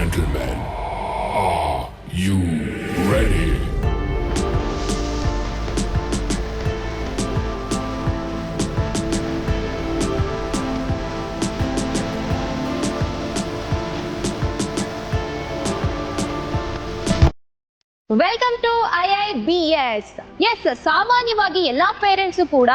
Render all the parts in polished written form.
gentlemen, are you ready? Welcome to IIBS. Yes, ಸಾಮಾನ್ಯವಾಗಿ ಎಲ್ಲ parents ಕೂಡ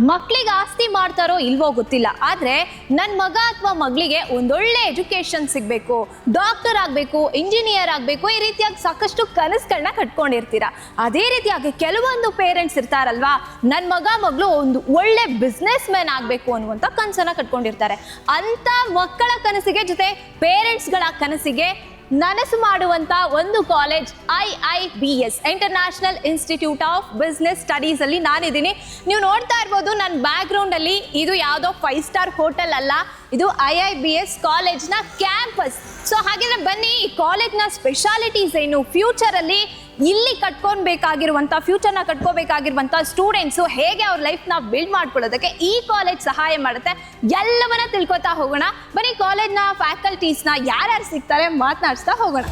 ಮಕ್ಕಳಿಗೆ ಆಸ್ತಿ ಮಾಡ್ತಾರೋ ಇಲ್ವೋ ಗೊತ್ತಿಲ್ಲ, ಆದರೆ ನನ್ನ ಮಗ ಅಥವಾ ಮಗಳಿಗೆ ಒಂದೊಳ್ಳೆ ಎಜುಕೇಷನ್ ಸಿಗಬೇಕು, ಡಾಕ್ಟರ್ ಆಗಬೇಕು, ಇಂಜಿನಿಯರ್ ಆಗಬೇಕು, ಈ ರೀತಿಯಾಗಿ ಸಾಕಷ್ಟು ಕನಸುಗಳನ್ನ ಕಟ್ಕೊಂಡಿರ್ತೀರ. ಅದೇ ರೀತಿಯಾಗಿ ಕೆಲವೊಂದು ಪೇರೆಂಟ್ಸ್ ಇರ್ತಾರಲ್ವಾ, ನನ್ನ ಮಗ ಮಗಳು ಒಂದು ಒಳ್ಳೆ ಬಿಸ್ನೆಸ್ ಮ್ಯಾನ್ ಆಗಬೇಕು ಅನ್ನುವಂಥ ಕನಸನ್ನು ಕಟ್ಕೊಂಡಿರ್ತಾರೆ. ಅಂಥ ಮಕ್ಕಳ ಕನಸಿಗೆ ಜೊತೆ ಪೇರೆಂಟ್ಸ್ಗಳ ಕನಸಿಗೆ ನನಸು ಮಾಡುವಂತ ಒಂದು college IIBS, international institute of business studies ಅಲ್ಲಿ ನಾನಿದ್ದೀನಿ. ನೀವು ನೋಡ್ತಾ ಇರ್ಬೋದು ನನ್ನ ಬ್ಯಾಕ್ ಗ್ರೌಂಡ್ ಅಲ್ಲಿ, ಇದು ಯಾವುದೋ 5 ಸ್ಟಾರ್ ಹೋಟೆಲ್ ಅಲ್ಲ, ಇದು IIBS ಕಾಲೇಜ್ನ ಕ್ಯಾಂಪಸ್. ಸೊ ಹಾಗಿದ್ರೆ ಬನ್ನಿ, ಈ ಕಾಲೇಜ್ನ ಸ್ಪೆಷಾಲಿಟೀಸ್ ಏನು, ಫ್ಯೂಚರ್ ಅಲ್ಲಿ ಇಲ್ಲಿ ಕಟ್ಕೊಬೇಕಾಗಿರುವಂಥ, ಫ್ಯೂಚರ್ನ ಕಟ್ಕೋಬೇಕಾಗಿರುವಂಥ ಸ್ಟೂಡೆಂಟ್ಸು ಹೇಗೆ ಅವ್ರ ಲೈಫ್ನ ಬಿಲ್ಡ್ ಮಾಡ್ಕೊಳ್ಳೋದಕ್ಕೆ ಈ ಕಾಲೇಜ್ ಸಹಾಯ ಮಾಡುತ್ತೆ, ಎಲ್ಲವನ್ನ ತಿಳ್ಕೊತಾ ಹೋಗೋಣ. ಬನ್ನಿ, ಕಾಲೇಜ್ನ ಫ್ಯಾಕಲ್ಟೀಸ್ನ ಯಾರ್ಯಾರು ಸಿಗ್ತಾರೆ ಮಾತನಾಡಿಸ್ತಾ ಹೋಗೋಣ.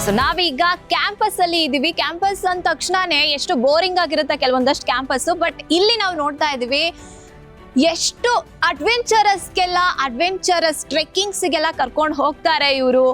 ಸೊ ನಾವೀಗ ಕ್ಯಾಂಪಸ್ ಅಲ್ಲಿ ಇದೀವಿ. ಕ್ಯಾಂಪಸ್ ಅಂದ ತಕ್ಷಣನೇ ಎಷ್ಟು ಬೋರಿಂಗ್ ಆಗಿರುತ್ತೆ ಕೆಲವೊಂದಷ್ಟು ಕ್ಯಾಂಪಸ್, ಬಟ್ ಇಲ್ಲಿ ನಾವು ನೋಡ್ತಾ ಇದೀವಿ ಎಷ್ಟು ಅಡ್ವೆಂಚರಸ್ ಟ್ರೆಕ್ಕಿಂಗ್ಸ್ಗೆಲ್ಲ ಕರ್ಕೊಂಡು ಹೋಗ್ತಾರೆ ಇವರು.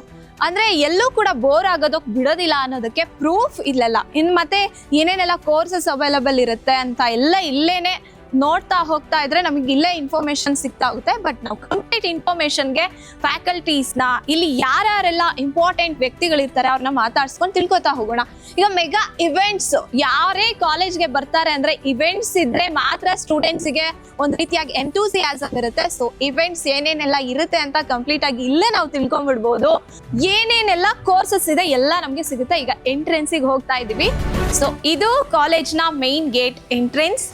ಅಂದ್ರೆ ಎಲ್ಲೂ ಕೂಡ ಬೋರ್ ಆಗೋದಕ್ಕೆ ಬಿಡೋದಿಲ್ಲ ಅನ್ನೋದಕ್ಕೆ ಪ್ರೂಫ್ ಇಲ್ಲೆಲ್ಲ. ಇನ್ನು ಮತ್ತೆ ಏನೇನೆಲ್ಲ ಕೋರ್ಸಸ್ ಅವೈಲಬಲ್ ಇರುತ್ತೆ ಅಂತ ಎಲ್ಲ ಇಲ್ಲೇನೆ ನೋಡ್ತಾ ಹೋಗ್ತಾ ಇದ್ರೆ ನಮಗೆ ಇಲ್ಲೇ ಇನ್ಫಾರ್ಮೇಶನ್ ಸಿಗ್ತಾ ಹೋಗುತ್ತೆ. ಬಟ್ ನಾವು ಕಂಪ್ಲೀಟ್ ಇನ್ಫಾರ್ಮೇಶನ್ಗೆ ಫ್ಯಾಕಲ್ಟೀಸ್ನ, ಇಲ್ಲಿ ಯಾರ್ಯಾರೆಲ್ಲ ಇಂಪಾರ್ಟೆಂಟ್ ವ್ಯಕ್ತಿಗಳಿರ್ತಾರೆ ಅವ್ರನ್ನ ಮಾತಾಡ್ಸ್ಕೊಂಡು ತಿಳ್ಕೊತಾ ಹೋಗೋಣ. ಈಗ ಮೆಗಾ ಇವೆಂಟ್ಸ್, ಯಾರೇ ಕಾಲೇಜ್ಗೆ ಬರ್ತಾರೆ ಅಂದ್ರೆ ಇವೆಂಟ್ಸ್ ಇದ್ರೆ ಮಾತ್ರ ಸ್ಟೂಡೆಂಟ್ಸಿಗೆ ಒಂದು ರೀತಿಯಾಗಿ ಎಂಥೂಸಿಯಾಸಮ್ ಇರುತ್ತೆ. ಸೊ ಇವೆಂಟ್ಸ್ ಏನೇನೆಲ್ಲ ಇರುತ್ತೆ ಅಂತ ಕಂಪ್ಲೀಟ್ ಆಗಿ ಇಲ್ಲೇ ನಾವು ತಿಳ್ಕೊಂಡ್ಬಿಡ್ಬೋದು. ಏನೇನೆಲ್ಲ ಕೋರ್ಸಸ್ ಇದೆ ಎಲ್ಲ ನಮಗೆ ಸಿಗುತ್ತೆ. ಈಗ ಎಂಟ್ರೆನ್ಸಿಗೆ ಹೋಗ್ತಾ ಇದೀವಿ. ಸೊ ಇದು ಕಾಲೇಜ್ನ ಮೇನ್ ಗೇಟ್ ಎಂಟ್ರೆನ್ಸ್.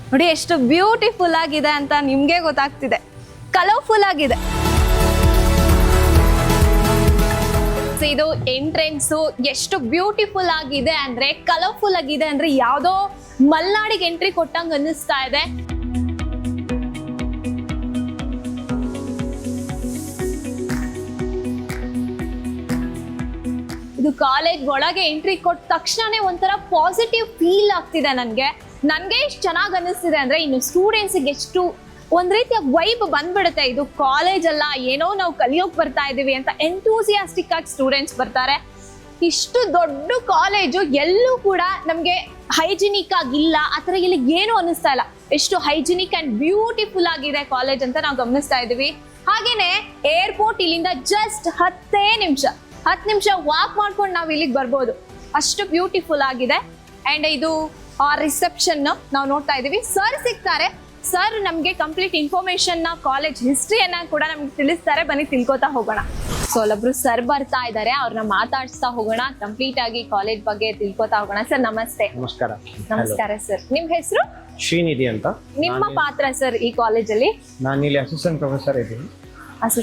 ನೋಡಿ ಎಷ್ಟು ಬ್ಯೂಟಿಫುಲ್ ಆಗಿದೆ ಅಂತ ನಿಮ್ಗೆ ಗೊತ್ತಾಗ್ತಿದೆ, ಕಲರ್ಫುಲ್ ಆಗಿದೆ. ಇದು ಎಂಟ್ರೆನ್ಸು ಎಷ್ಟು ಬ್ಯೂಟಿಫುಲ್ ಆಗಿದೆ ಅಂದ್ರೆ, ಕಲರ್ಫುಲ್ ಆಗಿದೆ ಅಂದ್ರೆ ಯಾವ್ದೋ ಮಲ್ನಾಡಿಗೆ ಎಂಟ್ರಿ ಕೊಟ್ಟಂಗ್ ಅನ್ನಿಸ್ತಾ ಇದೆ. ಇದು ಕಾಲೇಜ್ ಒಳಗೆ ಎಂಟ್ರಿ ಕೊಟ್ಟ ತಕ್ಷಣನೇ ಒಂಥರ ಪಾಸಿಟಿವ್ ಫೀಲ್ ಆಗ್ತಿದೆ ನನಗೆ ಎಷ್ಟು ಚೆನ್ನಾಗಿ ಅನ್ನಿಸ್ತಿದೆ ಅಂದ್ರೆ, ಇನ್ನು ಸ್ಟೂಡೆಂಟ್ಸಿಗೆ ಎಷ್ಟು ಒಂದ್ ರೀತಿಯ ವೈಬ್ ಬಂದ್ಬಿಡುತ್ತೆ. ಇದು ಕಾಲೇಜ್ ಅಲ್ಲ, ಏನೋ ನಾವು ಕಲಿಯೋಕ್ ಬರ್ತಾ ಇದೀವಿ ಅಂತ ಎಂಥೂಸಿಯಾಸ್ಟಿಕ್ ಆಗಿ ಸ್ಟೂಡೆಂಟ್ಸ್ ಬರ್ತಾರೆ. ಇಷ್ಟು ದೊಡ್ಡ ಕಾಲೇಜು ಎಲ್ಲೂ ಕೂಡ ನಮ್ಗೆ ಹೈಜಿನಿಕ್ ಆಗಿಲ್ಲ, ಆತರ ಇಲ್ಲಿ ಏನು ಅನ್ನಿಸ್ತಾ ಇಲ್ಲ. ಎಷ್ಟು ಹೈಜಿನಿಕ್ ಅಂಡ್ ಬ್ಯೂಟಿಫುಲ್ ಆಗಿದೆ ಕಾಲೇಜ್ ಅಂತ ನಾವು ಗಮನಿಸ್ತಾ ಇದೀವಿ. ಹಾಗೇನೆ ಏರ್ಪೋರ್ಟ್ ಇಲ್ಲಿಂದ ಜಸ್ಟ್ 10 ನಿಮಿಷ ವಾಕ್ ಮಾಡ್ಕೊಂಡು ನಾವು ಇಲ್ಲಿಗೆ ಬರ್ಬೋದು, ಅಷ್ಟು ಬ್ಯೂಟಿಫುಲ್ ಆಗಿದೆ. ಅಂಡ್ ಇದು ರಿಸೆಪ್ಷನ್ ನಾವು ನೋಡ್ತಾ ಇದೀವಿ. ಸರ್ ಸಿಗ್ತಾರೆ, ಸರ್ ನಮ್ಗೆ ಕಂಪ್ಲೀಟ್ ಇನ್ಫಾರ್ಮೇಶನ್ ನ, ಕಾಲೇಜ್ ಹಿಸ್ಟ್ರಿಯನ್ನ ಕೂಡ ನಮ್ಗೆ ತಿಳಿಸ್ತಾರೆ. ಬನ್ನಿ ತಿಳ್ಕೊತಾ ಹೋಗೋಣ. ಸೊ ಅಲ್ಲೊಬ್ರು ಸರ್ ಬರ್ತಾ ಇದ್ದಾರೆ, ಅವ್ರನ್ನ ಮಾತಾಡಿಸ್ತಾ ಹೋಗೋಣ, ಕಂಪ್ಲೀಟ್ ಆಗಿ ಕಾಲೇಜ್ ಬಗ್ಗೆ ತಿಳ್ಕೊತಾ ಹೋಗೋಣ. ಸರ್ ನಮಸ್ತೆ. ನಮಸ್ಕಾರ ಸರ್, ನಿಮ್ ಹೆಸರು? ಶ್ರೀನಿಧಿ ಅಂತ. ನಿಮ್ಮ ಪಾತ್ರ ಸರ್ ಈ ಕಾಲೇಜಲ್ಲಿ? ನಾನು ಇಲ್ಲಿ ಅಸಿಸ್ಟೆಂಟ್ ಪ್ರೊಫೆಸರ್ ಇದ್ದೀನಿ.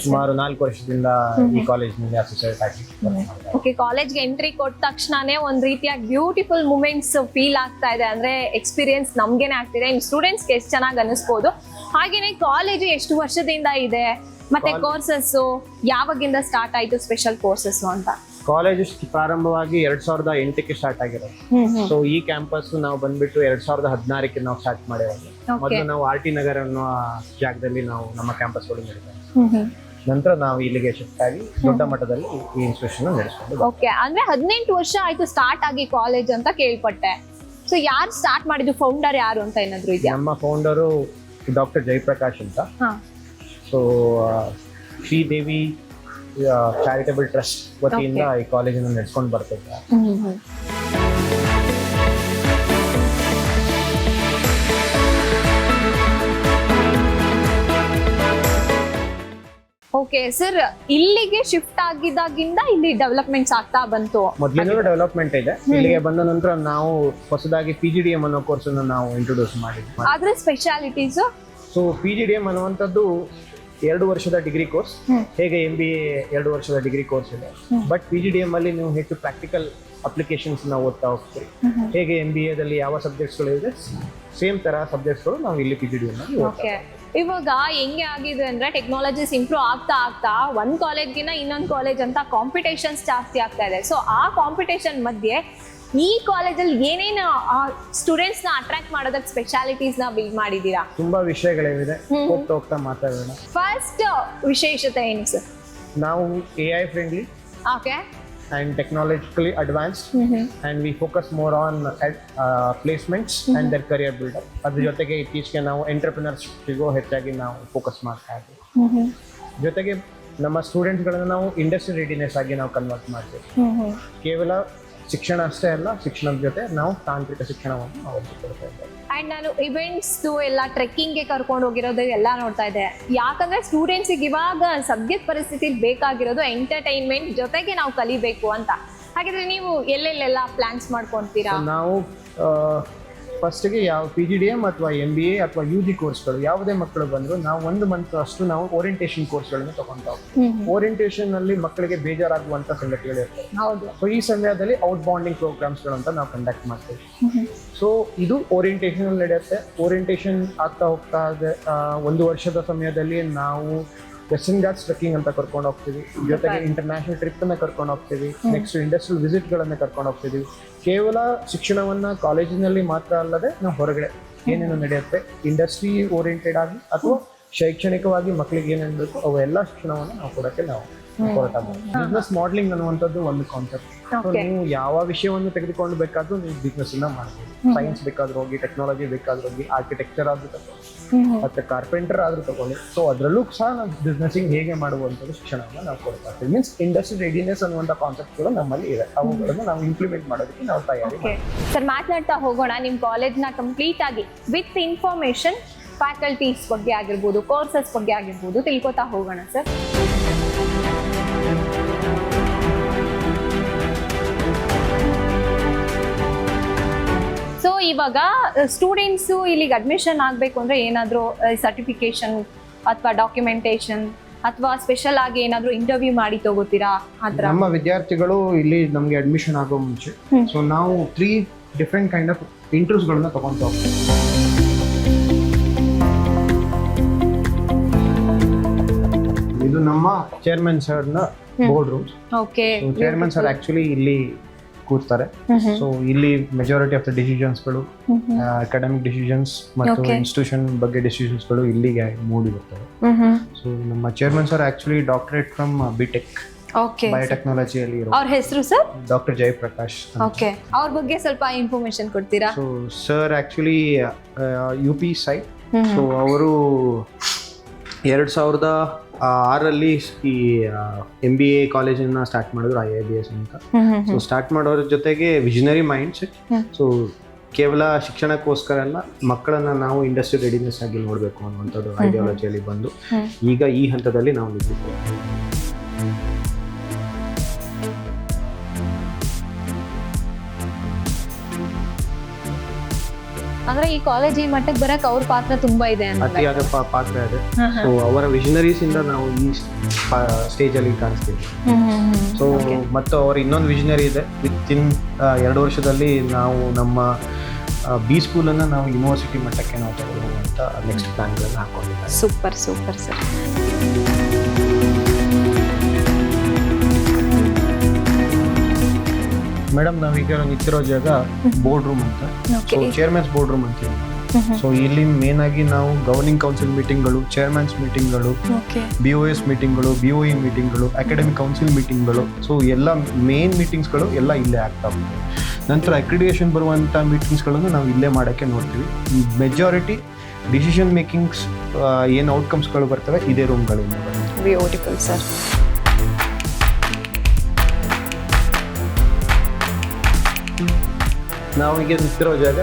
ಸುಮಾರು 4 ವರ್ಷದಿಂದ ಈ ಕಾಲೇಜ್ನಲ್ಲಿ ಅಸೋಸಿಯೇಟ್ ಆಗಿ. ಓಕೆ, ಕಾಲೇಜ್ಗೆ ಎಂಟ್ರಿ ಕೊಟ್ಟ ತಕ್ಷಣನೇ ಒಂದ್ ರೀತಿಯಾಗಿ ಬ್ಯೂಟಿಫುಲ್ ಮೂಮೆಂಟ್ಸ್ ಫೀಲ್ ಆಗ್ತಾ ಇದೆ. ಅಂದ್ರೆ ಎಕ್ಸ್ಪೀರಿಯನ್ಸ್ ನಮ್ಗೇನೆ ಆಗ್ತಿದೆ, ಇನ್ನು ಸ್ಟೂಡೆಂಟ್ಸ್ಗೆ ಎಷ್ಟು ಚೆನ್ನಾಗಿ ಅನಿಸ್ಬೋದು. ಹಾಗೇನೆ ಕಾಲೇಜು ಎಷ್ಟು ವರ್ಷದಿಂದ ಇದೆ, ಮತ್ತೆ ಕೋರ್ಸಸ್ ಯಾವಾಗಿಂದ ಸ್ಟಾರ್ಟ್ ಆಯ್ತು, ಸ್ಪೆಷಲ್ ಕೋರ್ಸಸ್ ಅಂತ? ಕಾಲೇಜು ಪ್ರಾರಂಭವಾಗಿ 2008ಕ್ಕೆ ಸ್ಟಾರ್ಟ್ ಆಗಿರೋದು. ಸೊ ಈ ಕ್ಯಾಂಪಸ್ ನಾವು ಬಂದ್ಬಿಟ್ಟು 2016ಕ್ಕೆ ನಾವು ಸ್ಟಾರ್ಟ್ ಮಾಡಿರೋದು. ಮೊದಲು ನಾವು RT ನಗರ್ ಅನ್ನೋ ಜಾಗದಲ್ಲಿ ನಾವು ನಮ್ಮ ಕ್ಯಾಂಪಸ್ ಗಳು ನಡೆಸಿದ್ವಿ. ನಂತರ ನಾವು ಇಲ್ಲಿಗೆ ಶಿಫ್ಟ್ ಆಗಿ ದೊಡ್ಡ ಮಟ್ಟದಲ್ಲಿ ಈ ಇನ್ಸ್ಟಿಟ್ಯೂಷನ್ ನಡೆಸ್ಕೊಂಡು. ಓಕೆ, ಅಂದ್ರೆ 18 ವರ್ಷ ಆಯ್ತು ಸ್ಟಾರ್ಟ್ ಆಗಿ ಕಾಲೇಜ್ ಅಂತ ಕೇಳ್ಪಟ್ಟೆ. ಸೊ ಯಾರು ಸ್ಟಾರ್ಟ್ ಮಾಡಿದ್ದು, ಫೌಂಡರ್ ಯಾರು ಅಂತ ಏನಾದ್ರು ಇದೆಯಾ? ನಮ್ಮ ಫೌಂಡರು ಡಾಕ್ಟರ್ ಜಯಪ್ರಕಾಶ್ ಅಂತ. ಸೊ ಶ್ರೀದೇವಿ ಚಾರಿಟಬಲ್ ಟ್ರಸ್ಟ್ ವತಿಯಿಂದ ಈ ಕಾಲೇಜನ್ನು ನಡೆಸ್ಕೊಂಡು ಬರ್ತಿದ್ದಾರೆ. ಓಕೆ ಸರ್, ಇಲ್ಲಿಗೆ ಶಿಫ್ಟ್ ಆಗಿದ್ದಾಗಿಂದ ಇಲ್ಲಿ ಡೆವಲಪ್ಮೆಂಟ್ಸ್ ಆಗ್ತಾ ಬಂತು? ಮೊದಲಿಂದ ಡೆವಲಪ್ಮೆಂಟ್ ಇದೆ. ಇಲ್ಲಿಗೆ ಬಂದ ನಂತರ ನಾವು ಹೊಸದಾಗಿ PGDM ಅನ್ನೋ ಕೋರ್ಸ್ ಅನ್ನು ನಾವು ಇಂಟ್ರೊಡ್ಯೂಸ್ ಮಾಡಿದ್ವಿ. ಆದ್ರೆ ಸ್ಪೆಷಾಲಿಟೀಸ್? ಸೊ PGDM ಅನ್ನುವಂಥದ್ದು 2 ವರ್ಷದ ಡಿಗ್ರಿ ಕೋರ್ಸ್. ಹೇಗೆ MBA 2 ವರ್ಷದ ಡಿಗ್ರಿ ಕೋರ್ಸ್ ಇದೆ, ಬಟ್ PGDM ಅಲ್ಲಿ ನೀವು ಹೆಚ್ಚು ಪ್ರಾಕ್ಟಿಕಲ್ ಅಪ್ಲಿಕೇಶನ್ಸ್ ನಾವು ಓದ್ತಾ ಹೋಗ್ತೀವಿ. ಹೇಗೆ MBA ದಲ್ಲಿ ಯಾವ ಸಬ್ಜೆಕ್ಟ್ಸ್ಗಳು ಇದೆ, ಸೇಮ್ ತರ ಸಬ್ಜೆಕ್ಟ್ಸ್ಗಳು ನಾವು ಇಲ್ಲಿ PGDM ಅಲ್ಲಿ ಓದ್ತಾ. ಇವಾಗ ಹೆಂಗೆ ಆಗಿದೆ ಅಂದ್ರೆ ಟೆಕ್ನಾಲಜೀಸ್ ಇಂಪ್ರೂವ್ ಆಗ್ತಾ ಆಗ್ತಾ ಒಂದ್ ಕಾಲೇಜ್ಗಿನ್ನ ಇನ್ನೊಂದು ಕಾಲೇಜ್ ಅಂತ ಕಾಂಪಿಟೇಷನ್ಸ್ ಜಾಸ್ತಿ ಆಗ್ತಾ ಇದೆ. ಸೊ ಆ ಕಾಂಪಿಟೇಷನ್ ಮಧ್ಯೆ ಈ ಕಾಲೇಜಲ್ಲಿ ಏನೇನು ಸ್ಟೂಡೆಂಟ್ಸ್ ನ ಅಟ್ರಾಕ್ಟ್ ಮಾಡೋದಕ್ಕೆ ಸ್ಪೆಷಾಲಿಟೀಸ್ ನ ಬಿಲ್ಡ್ ಮಾಡಿದೀರಾ? ತುಂಬಾ ವಿಷಯಗಳಿವೆ, ಹೋಗ್ತಾ ಮಾತಾಡೋಣ. ಫಸ್ಟ್ ವಿಶೇಷತೆ ಏನು ಸರ್? ನಾವು AI friendly okay and technologically advanced and we focus more on placements and their career build up. ಅದ್ರ ಜೊತೆಗೆ ಇತ್ತೀಚೆಗೆ ನಾವು ಎಂಟರ್ಪ್ರಿನರ್ಶಿಪ್ಗೂ ಹೆಚ್ಚಾಗಿ ನಾವು ಫೋಕಸ್ ಮಾಡ್ತಾ ಇದ್ದೀವಿ. ಜೊತೆಗೆ ನಮ್ಮ ಸ್ಟೂಡೆಂಟ್ಸ್ಗಳನ್ನ ನಾವು ಇಂಡಸ್ಟ್ರಿ ರೆಡಿನೆಸ್ ಆಗಿ ನಾವು ಕನ್ವರ್ಟ್ ಮಾಡ್ತೀವಿ. ಕೇವಲ ಶಿಕ್ಷಣ ಅಷ್ಟೇ ಅಲ್ಲ, ಶಿಕ್ಷಣದ ಜೊತೆ ನಾವು ತಾಂತ್ರಿಕ ಶಿಕ್ಷಣವನ್ನು ಅವ್ರಿಗೆ ಕೊಡ್ತಾ ಇದ್ದೇವೆ. ಅಂಡ್ ನಾನು ಇವೆಂಟ್ಸ್ ಎಲ್ಲ ಟ್ರೆಕ್ಕಿಂಗ್ಗೆ ಕರ್ಕೊಂಡು ಹೋಗಿರೋದು ಎಲ್ಲ ನೋಡ್ತಾ ಇದ್ದೆ. ಯಾಕಂದ್ರೆ ಸ್ಟೂಡೆಂಟ್ಸಿಗೆ ಇವಾಗ ಸದ್ಯದ ಪರಿಸ್ಥಿತಿಲಿ ಬೇಕಾಗಿರೋದು ಎಂಟರ್ಟೈನ್ಮೆಂಟ್ ಜೊತೆಗೆ ನಾವು ಕಲಿಬೇಕು ಅಂತ. ಹಾಗಿದ್ರೆ ನೀವು ಎಲ್ಲೆಲ್ಲೆಲ್ಲ ಪ್ಲಾನ್ಸ್ ಮಾಡ್ಕೊಂತೀರಾ? ನಾವು ಫಸ್ಟ್ಗೆ ಯಾವ PGDM ಅಥವಾ MBA ಅಥವಾ UG ಕೋರ್ಸ್ಗಳು ಯಾವುದೇ ಮಕ್ಕಳು ಬಂದ್ರು ನಾವು 1 ಮಂತ್ ಅಷ್ಟು ನಾವು ಓರಿಯಂಟೇಷನ್ ಕೋರ್ಸ್ಗಳನ್ನು ತಗೊಂತಾ ಹೋಗ್ತೀವಿ. ಓರಿಯಂಟೇಷನ್ ಅಲ್ಲಿ ಮಕ್ಕಳಿಗೆ ಬೇಜಾರಾಗುವಂತ ಸಂಗತಿಗಳು ಇರ್ತವೆ. ಹೌದು. ಸೊ ಈ ಸಮಯದಲ್ಲಿ ಔಟ್ ಬಾಂಡಿಂಗ್ ಪ್ರೋಗ್ರಾಮ್ಸ್ಗಳು ಅಂತ ನಾವು ಕಂಡಕ್ಟ್ ಮಾಡ್ತೀವಿ. ಸೊ ಇದು ಓರಿಯಂಟೇಷನ್ ಅಲ್ಲಿ ನಡೆಯುತ್ತೆ. ಓರಿಯಂಟೇಷನ್ ಆಗ್ತಾ ಹೋಗ್ತಾ 1 ವರ್ಷದ ಸಮಯದಲ್ಲಿ ನಾವು ವೆಸ್ಟರ್ನ್ ಘಾಟ್ಸ್ ಟ್ರೆಕ್ಕಿಂಗ್ ಅಂತ ಕರ್ಕೊಂಡು ಹೋಗ್ತೀವಿ. ಜೊತೆಗೆ ಇಂಟರ್ನ್ಯಾಷನಲ್ ಟ್ರಿಪ್ ಅನ್ನ ಕರ್ಕೊಂಡು ಹೋಗ್ತೀವಿ. ನೆಕ್ಸ್ಟ್ ಇಂಡಸ್ಟ್ರಿಯಲ್ ವಿಸಿಟ್ ಗಳನ್ನ ಕರ್ಕೊಂಡು ಹೋಗ್ತೀವಿ. ಕೇವಲ ಶಿಕ್ಷಣವನ್ನ ಕಾಲೇಜಿನಲ್ಲಿ ಮಾತ್ರ ಅಲ್ಲದೆ ನಾವು ಹೊರಗಡೆ ಏನೇನು ನಡೆಯುತ್ತೆ ಇಂಡಸ್ಟ್ರಿ ಓರಿಯೆಂಟೆಡ್ ಆಗಿ ಅಥವಾ ಶೈಕ್ಷಣಿಕವಾಗಿ ಮಕ್ಕಳಿಗೆ ಏನೇನು ಬೇಕು ಅವೆಲ್ಲ ಶಿಕ್ಷಣವನ್ನು ನಾವು ಕೊಡೋಕ್ಕೆ ನಾವು ಹೊರಟಾಗ್ತೀವಿ. ಬಿಸ್ನೆಸ್ ಮಾಡೆಲಿಂಗ್ ಅನ್ನುವಂಥದ್ದು ಒಂದು ಕಾನ್ಸೆಪ್ಟ್. ನೀವು ಯಾವ ವಿಷಯವನ್ನು ತೆಗೆದುಕೊಂಡು ಬೇಕಾದ್ರೂ ನೀವು ಬಿಸ್ನೆಸ್ ಅನ್ನ ಮಾಡ್ಬೋದು. ಸೈನ್ಸ್ ಬೇಕಾದ್ರೂ ಹೋಗಿ, ಟೆಕ್ನಾಲಜಿ ಬೇಕಾದ್ರೂ ಹೋಗಿ, ಆರ್ಕಿಟೆಕ್ಚರ್ ಆದ್ರೂ ತಗೊಳ್ಳಿ, ಮತ್ತೆ ಕಾರ್ಪೆಂಟರ್ ಆದ್ರೂ ತಗೊಳ್ಳಿ. ಸೊ ಅದರಲ್ಲೂ ಸಹ ನಾವು ಬಿಸ್ನೆಸ್ಸಿಂಗ್ ಹೇಗೆ ಮಾಡುವಂಥದ್ದು ಶಿಕ್ಷಣವನ್ನು ನಾವು ಕೊಡ್ತಾ ಇರ್ತೀವಿ. ಮೀನ್ಸ್ ಇಂಡಸ್ಟ್ರಿ ರೆಡಿನೆಸ್ ಅನ್ನುವಂಥ ಕಾನ್ಸೆಪ್ಟ್ಗಳು ನಮ್ಮಲ್ಲಿ ಇದೆ. ಅವುಗಳನ್ನು ನಾವು ಇಂಪ್ಲಿಮೆಂಟ್ ಮಾಡೋದಕ್ಕೆ ನಾವು ತಯಾರಿ ಸರ್. ಮಾತನಾಡ್ತಾ ಹೋಗೋಣ. ನಿಮ್ಮ ಕಾಲೇಜ್ನ ಕಂಪ್ಲೀಟ್ ಆಗಿ ವಿತ್ ಇನ್ಫಾರ್ಮೇಶನ್ ಫ್ಯಾಕಲ್ಟೀಸ್ ಬಗ್ಗೆ ಆಗಿರ್ಬೋದು, ಕೋರ್ಸಸ್ ಬಗ್ಗೆ ಆಗಿರ್ಬೋದು ತಿಳ್ಕೊತಾ ಹೋಗೋಣ ಸರ್. ಸೊ ಇವಾಗ ಸ್ಟೂಡೆಂಟ್ಸು ಇಲ್ಲಿಗೆ ಅಡ್ಮಿಷನ್ ಆಗಬೇಕು ಅಂದರೆ ಏನಾದರೂ ಸರ್ಟಿಫಿಕೇಶನ್ ಅಥವಾ ಡಾಕ್ಯುಮೆಂಟೇಶನ್ ಅಥವಾ ಸ್ಪೆಷಲ್ ಆಗಿ ಏನಾದರೂ ಇಂಟರ್ವ್ಯೂ ಮಾಡಿ ತಗೋತೀರಾ? ಆತರ ನಮ್ಮ ವಿದ್ಯಾರ್ಥಿಗಳು ಇಲ್ಲಿ ನಮಗೆ ಅಡ್ಮಿಷನ್ ಆಗೋ ಮುಂಚೆ ಸೊ ನಾವು 3 ಡಿಫ್ರೆಂಟ್ ಕೈಂಡ್ ಆಫ್ ಇಂಟರ್ವ್ಯೂಸ್ಗಳನ್ನ ತಗೊಂತ ಹೋಗ್ತೀವಿ. ಇದು ನಮ್ಮ ಚೇರ್ಮನ್ ಸರ್ನ board room. Okay. Chairman sir actually ಇಲ್ಲಿ ಕೂರ್ತಾರೆ. ಸೊ ಇಲ್ಲಿ ಮೆಜಾರಿಟಿ ಆಫ್ ದ ಡಿಸಿಷನ್ಸ್ಗಳು, ಅಕಾಡೆಮಿಕ್ ಡಿಸಿಷನ್ಸ್ ಮತ್ತು ಇನ್ಸ್ಟಿಟ್ಯೂಷನ್ ಬಗ್ಗೆ ಡಿಸಿಷನ್ಸ್ಗಳು ಇಲ್ಲಿಗೆ ಮೂಡಿ ಬರ್ತವೆ. ಸೊ ನಮ್ಮ chairman sir actually doctorate from BTech ಬಯೋಟೆಕ್ನಾಲಜಿಯಲ್ಲಿ ಇರೋ. ಅವ್ರ ಹೆಸರು ಸರ್? ಡಾಕ್ಟರ್ ಜಯಪ್ರಕಾಶ್. ಓಕೆ. ಅವ್ರ ಬಗ್ಗೆ ಸ್ವಲ್ಪ ಇನ್ಫಾರ್ಮೇಶನ್ ಕೊಡ್ತೀರಾ? So sir actually UP side. So ಅವರು 2006 ಈ MBA ಕಾಲೇಜನ್ನ ಸ್ಟಾರ್ಟ್ ಮಾಡಿದ್ರು, IIBS ಅಂತ. ಸೊ ಸ್ಟಾರ್ಟ್ ಮಾಡೋದ್ರ ಜೊತೆಗೆ ವಿಷನರಿ ಮೈಂಡ್ ಸೆಟ್. ಸೊ ಕೇವಲ ಶಿಕ್ಷಣಕ್ಕೋಸ್ಕರ ಅಲ್ಲ, ಮಕ್ಕಳನ್ನ ನಾವು ಇಂಡಸ್ಟ್ರಿ ರೆಡಿನೆಸ್ ಆಗಿ ನೋಡಬೇಕು ಅನ್ನುವಂಥದ್ದು ಐಡಿಯಾಲಜಿಯಲ್ಲಿ ಬಂದು ಈಗ ಈ ಹಂತದಲ್ಲಿ ನಾವು ನಿಂತಿದ್ದೇವೆ. ಅಂದ್ರೆ ಈ ಕಾಲೇಜ್ ಈ ಮಟ್ಟಕ್ಕೆ ಬರಕ್ ಅವ್ರ ಪಾತ್ರ ತುಂಬಾ ಇದೆ. ಅತಿಯಾದ ಪಾತ್ರ ಇದೆ. ಸೊ ಅವರ ವಿಷನರೀಸ್ ಇಂದ ನಾವು ಈ ಸ್ಟೇಜ್ ಅಲ್ಲಿ ಕಾಣಿಸ್ತೀವಿ. ಸೊ ಮತ್ತು ಅವರ ಇನ್ನೊಂದು ವಿಷನರಿ ಇದೆ. ವಿತಿನ್ 2 ವರ್ಷದಲ್ಲಿ ನಾವು ನಮ್ಮ B ಸ್ಕೂಲ್ ಅನ್ನ ನಾವು ಯೂನಿವರ್ಸಿಟಿ ಮಟ್ಟಕ್ಕೆ ನಾವು ತಗೊಳ್ಳೋಣ ಅಂತ ನೆಕ್ಸ್ಟ್ ಪ್ಲಾನ್ಗಳನ್ನ ಹಾಕೊಂಡಿದ್ದಾರೆ. Super super sir. ಮೇಡಮ್ ನಾವೀಗ ನಿಂತಿರೋ ಜಾಗ ಬೋರ್ಡ್ ರೂಮ್ ಅಂತ. ಸೊ ಚೇರ್ಮನ್ಸ್ ಬೋರ್ಡ್ ರೂಮ್ ಅಂತೀವಿ. ಸೊ ಇಲ್ಲಿ ಮೇನ್ ಆಗಿ ನಾವು ಗವರ್ನಿಂಗ್ ಕೌನ್ಸಿಲ್ ಮೀಟಿಂಗ್ಗಳು, ಚೇರ್ಮನ್ಸ್ ಮೀಟಿಂಗ್ಗಳು, BOS ಮೀಟಿಂಗ್ಗಳು, BOE ಮೀಟಿಂಗ್ಗಳು, ಅಕಾಡೆಮಿಕ್ ಕೌನ್ಸಿಲ್ ಮೀಟಿಂಗ್ಗಳು, ಸೊ ಎಲ್ಲ ಮೇನ್ ಮೀಟಿಂಗ್ಸ್ಗಳು ಎಲ್ಲ ಇಲ್ಲೇ ಆಗ್ತಾ ಹೋಗ್ತವೆ. ನಂತರ ಅಕ್ರಿಡಿಯೇಷನ್ ಬರುವಂಥ ಮೀಟಿಂಗ್ಸ್ಗಳನ್ನು ನಾವು ಇಲ್ಲೇ ಮಾಡೋಕ್ಕೆ ನೋಡ್ತೀವಿ. ಮೆಜಾರಿಟಿ ಡಿಸಿಷನ್ ಮೇಕಿಂಗ್ಸ್ ಏನು ಔಟ್ಕಮ್ಸ್ಗಳು ಬರ್ತವೆ ಇದೇ ರೂಮ್ಗಳಿಂದ. Beautiful sir. ನಾವೀಗ ನಿಂತಿರೋ ಜಾಗ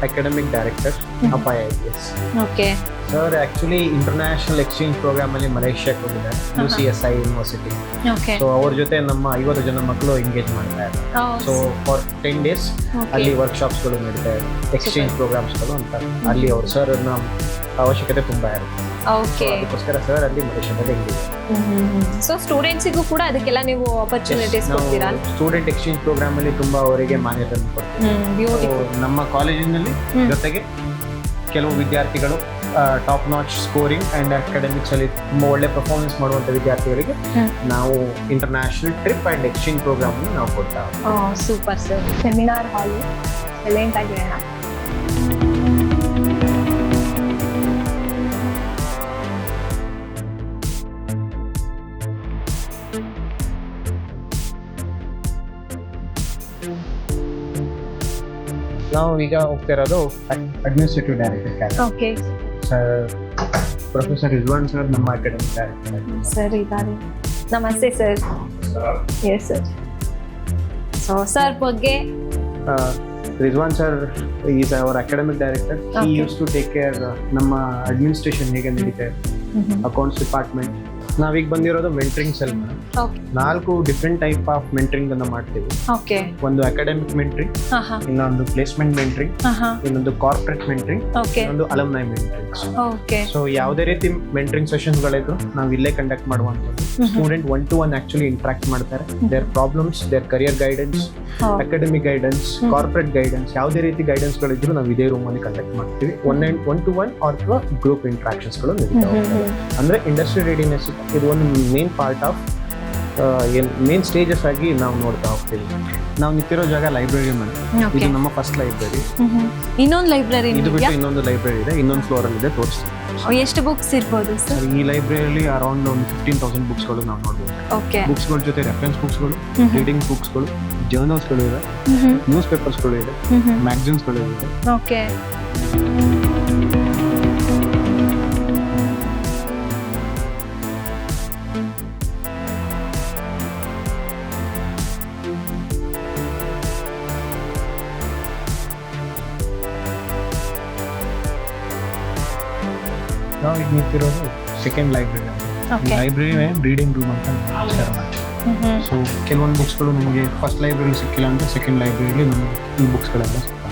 academic director of IIBS. Okay. Sir actually international exchange program ಅಲ್ಲಿ ಮಲೇಷ್ಯಾಕ್ಕೆ ಹೋಗಿದ್ದಾರೆ, UCSI ಯೂನಿವರ್ಸಿಟಿ. ಸೊ ಅವ್ರ ಜೊತೆ ನಮ್ಮ 50 ಜನ ಮಕ್ಕಳು ಎಂಗೇಜ್ ಮಾಡ್ತಾ ಇದ್ದಾರೆ. ಸೊ ಫಾರ್ 10 days ಅಲ್ಲಿ ವರ್ಕ್ಶಾಪ್ಸ್ಗಳು ನಡೀತಾ ಇದೆ, ಎಕ್ಸ್ಚೇಂಜ್ ಪ್ರೋಗ್ರಾಮ್ಸ್ಗಳು ಅಂತ. ಅಲ್ಲಿ ಅವ್ರ ಸರ್ ಅವಶ್ಯಕತೆ ತುಂಬಾ ಇರುತ್ತೆ. ಓಕೆ. ಅದಕ್ಕೋಸ್ಕರ ಸರ್ ಅಲ್ಲಿ ಮಲೇಷ್ಯಾದಲ್ಲಿ ಎಂಗೇಜ್. ಸೊ ಸ್ಟೂಡೆಂಟ್ಸಿಗೂ ಕೂಡ ಅದಕ್ಕೆಲ್ಲ ನೀವು ಆಪರ್ಚುನಿಟೀಸ್ ಕೊಡ್ತೀರಾ? ಸ್ಟೂಡೆಂಟ್ ಎಕ್ಸ್ಚೇಂಜ್ ಪ್ರೋಗ್ರಾಮ್ ಅಲ್ಲಿ ತುಂಬಾ ಅವರಿಗೆ ಮಾನ್ಯತೆ ಕೊಡ್ತೀವಿ. ನಮ್ಮ ಕಾಲೇಜಿನಲ್ಲಿ ಜೊತೆಗೆ ಕೆಲವು ವಿದ್ಯಾರ್ಥಿಗಳು top notch scoring and academics ಅಲ್ಲಿ ತುಂಬ ಒಳ್ಳೆ ಪರ್ಫಾರ್ಮೆನ್ಸ್ ಮಾಡುವಂಥ ವಿದ್ಯಾರ್ಥಿಗಳಿಗೆ ನಾವು international trip and exchange programme ನಾವು ಕೊಡ್ತಾ super sir. Seminar hall silent ಆಗಿರೋಣ. ನಾವು ಈಗ ಹೋಗ್ತಾ ಇರೋದು administrative director okay sir professor Rizwan sir ನಮ್ಮ ಅಕಾಡೆಮಿಕ್ ಡೈರೆಕ್ಟರ್ ಸರ್ ಇದ್ದಾರೆ. ನಮಸ್ತೆ sir. Yes sir. So sir ಬಗ್ಗೆ Rizwan sir is our academic director. He used to take care ನಮ್ಮ ಅಡ್ಮಿನಿಸ್ಟ್ರೇಷನ್ ಹೇಗೆ ನಡೀತಾ ಇದೆ, ಅಕೌಂಟ್ಸ್ ಡಿಪಾರ್ಟ್ಮೆಂಟ್. ನಾವೀಗ ಬಂದಿರೋದು mentoring cell madam. 4 different type of mentoring ಅನ್ನ ಮಾಡ್ತೀವಿ. ಓಕೆ. ಒಂದು ಅಕಾಡೆಮಿಕ್ ಮೆಂಟ್ರಿಂಗ್, ಇನ್ನೊಂದು ಪ್ಲೇಸ್ಮೆಂಟ್ ಮೆಂಟ್ರಿಂಗ್, ಇನ್ನೊಂದು ಕಾರ್ಪೊರೇಟ್ ಮೆಂಟ್ರಿಂಗ್, ಇನ್ನೊಂದು ಅಲಮ್ನೈ ಮೆಂಟ್ರಿಂಗ್. ಓಕೆ. ಸೊ ಯಾವುದೇ ರೀತಿ ಮೆಂಟ್ರಿಂಗ್ ಸೆಷನ್ಸ್ ಗಳಿದ್ರು ನಾವು ಇಲ್ಲೇ ಕಂಡಕ್ಟ್ ಮಾಡುವಂಥದ್ದು. ಸ್ಟೂಡೆಂಟ್ 1-to-1 ಆಕ್ಚುಲಿ ಇಂಟ್ರಾಕ್ಟ್ ಮಾಡ್ತಾರೆ. Their problems, their career guidance, academic guidance, corporate guidance, ಯಾವುದೇ ರೀತಿ ಗೈಡೆನ್ಸ್ ಗಳಿದ್ರು ನಾವು ಇದೇ ರೂಮ್ ಅಲ್ಲಿ ಕಂಡಕ್ಟ್ ಮಾಡ್ತೀವಿ. 1-to-1 ಅಥವಾ ಗ್ರೂಪ್ ಇಂಟ್ರಾಕ್ಷನ್ಸ್ ಗಳು ನಡೀತಾ ಹೋಗ್ತವೆ. ಅಂದ್ರೆ ಇಂಡಸ್ಟ್ರಿ ರೆಡಿನೆಸ್ ಇದು ಒಂದು main part of main stages ಆಗಿ ನಾವು ನೋಡ್ತಾ ಹೋಗ್ತೀವಿ. ನಾವು ನಿಂತಿರೋ ಜಾಗ ಲೈಬ್ರರಿ ಮೇಡಮ್. ಇದು ನಮ್ಮ ಫಸ್ಟ್ ಲೈಬ್ರರಿ. ಇನ್ನೊಂದು ಲೈಬ್ರರಿ ಇದು ಬಿಟ್ಟು ಇನ್ನೊಂದು ಲೈಬ್ರರಿ ಇದೆ, ಇನ್ನೊಂದು ಫ್ಲೋರ್ ಅಲ್ಲಿ ಇದೆ, ತೋರಿಸ್ತೀವಿ. ಎಷ್ಟು ಬುಕ್ಸ್ ಇರ್ಬೋದು ಸರ್? ಈ ಲೈಬ್ರರಿಯಲ್ಲಿ ಅರೌಂಡ್ ಒಂದು 15,000 ಬುಕ್ಸ್ಗಳು ನಾವು ನೋಡ್ಬೋದು. ಓಕೆ. ಬುಕ್ಸ್ಗಳ ಜೊತೆ ರೆಫರೆನ್ಸ್ ಬುಕ್ಸ್ಗಳು, ರೀಡಿಂಗ್ ಬುಕ್ಸ್ಗಳು, ಜರ್ನಲ್ಸ್ಗಳು ಇದೆ, ನ್ಯೂಸ್ ಪೇಪರ್ಸ್ಗಳು ಇದೆ, ಮ್ಯಾಗಝಿನ್ಸ್ಗಳು ಇದೆ. ಓಕೆ. ನಾವು ಈಗ ನಿಂತಿರೋದು second library. Library reading room ಅಂತ ವಿಚಾರ ಮಾಡ್ತೀವಿ. ಸೊ ಕೆಲವೊಂದು ಬುಕ್ಸ್ಗಳು ನಮಗೆ ಫಸ್ಟ್ ಲೈಬ್ರರಿ ಸಿಕ್ಕಿಲ್ಲ ಅಂದ್ರೆ ಸೆಕೆಂಡ್ ಲೈಬ್ರರಿಲಿ ನಮಗೆ ಈ ಬುಕ್ಸ್ಗಳೆಲ್ಲ ಸಿಗ್ತವೆ.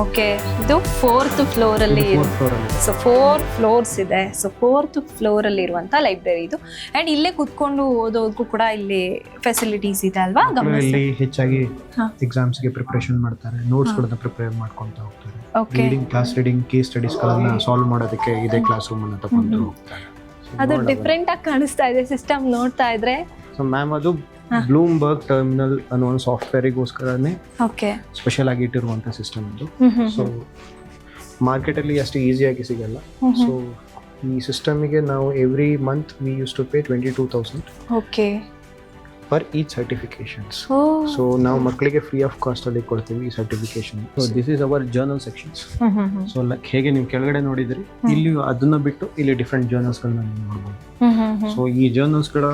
ಓಕೆ. ಇದು 4th ಫ್ಲೋರ್ ಅಲ್ಲಿ. ಸೊ 4 ಫ್ಲೋರ್ಸ್ ಇದೆ. ಸೊ 4th ಫ್ಲೋರ್ ಅಲ್ಲಿ ಇರುವಂತ ಲೈಬ್ರರಿ ಇದು. ಅಂಡ್ ಇಲ್ಲೇ ಕುತ್ಕೊಂಡು ಓದೋದಕ್ಕೂ ಕೂಡ ಇಲ್ಲಿ ಫೆಸಿಲಿಟೀಸ್ ಇದೆ ಅಲ್ವಾ? ಇಲ್ಲಿ ಹೆಚ್ಚಾಗಿ ಎಕ್ಸಾಮ್ಸ್ ಗೆ ಪ್ರಿಪರೇಷನ್ ಮಾಡ್ತಾರೆ, ನೋಟ್ಸ್ ಗಳನ್ನ ಪ್ರಿಪೇರ್ ಮಾಡ್ಕೊಂತ ಹೋಗ್ತಾರೆ. Reading, class reading, case studies ಗಳನ್ನ ಸಾಲ್ವ್ ಮಾಡೋದಕ್ಕೆ ಇದೇ ಕ್ಲಾಸ್ ರೂಮ್ ಅನ್ನ ತಗೊಂಡು ಹೋಗ್ತಾರೆ. ಅದು ಡಿಫರೆಂಟ್ ಆಗಿ ಕಾಣಿಸ್ತಾ ಇದೆ ಸಿಸ್ಟಮ್ ನೋಡ್ತಾ ಇದ್ರೆ. ಸೊ ಮ್ಯಾಮ್ ಅದು ಬ್ಲೂಮ್ಬರ್ಗ್ ಟರ್ಮಿನಲ್ ಅನ್ನೋ ಒಂದು ಸಾಫ್ಟ್ವೇರಿಗೋಸ್ಕರನೇ ಸ್ಪೆಷಲ್ ಆಗಿ ಇಟ್ಟಿರುವಂತ ಸಿಸ್ಟಮ್ ಇದು. ಸೊ ಮಾರ್ಕೆಟ್ ಅಲ್ಲಿ ಅಷ್ಟು ಈಸಿಯಾಗಿ ಸಿಗಲ್ಲ. ಸೊ ಈ ಸಿಸ್ಟಮಿಗೆ ನಾವು every month we use to pay 22,000 okay for each certifications. So ನಾವು ಮಕ್ಕಳಿಗೆ ಫ್ರೀ ಆಫ್ ಕಾಸ್ಟ್ ಅಲ್ಲಿ ಕೊಡ್ತೀವಿ ಈ certification. So this is our journal sections. So like ಹೇಗೆ ನೀವು ಕೆಳಗಡೆ ನೋಡಿದ್ರಿ, ಇಲ್ಲಿ ಅದನ್ನ ಬಿಟ್ಟು ಇಲ್ಲಿ ಡಿಫ್ರೆಂಟ್ ಜರ್ನಲ್ಸ್ ಗಳನ್ನ ನೀವು ನೋಡ್ಬೋದು. ಸೊ ಈ ಜರ್ನಲ್ಸ್ ಗಳ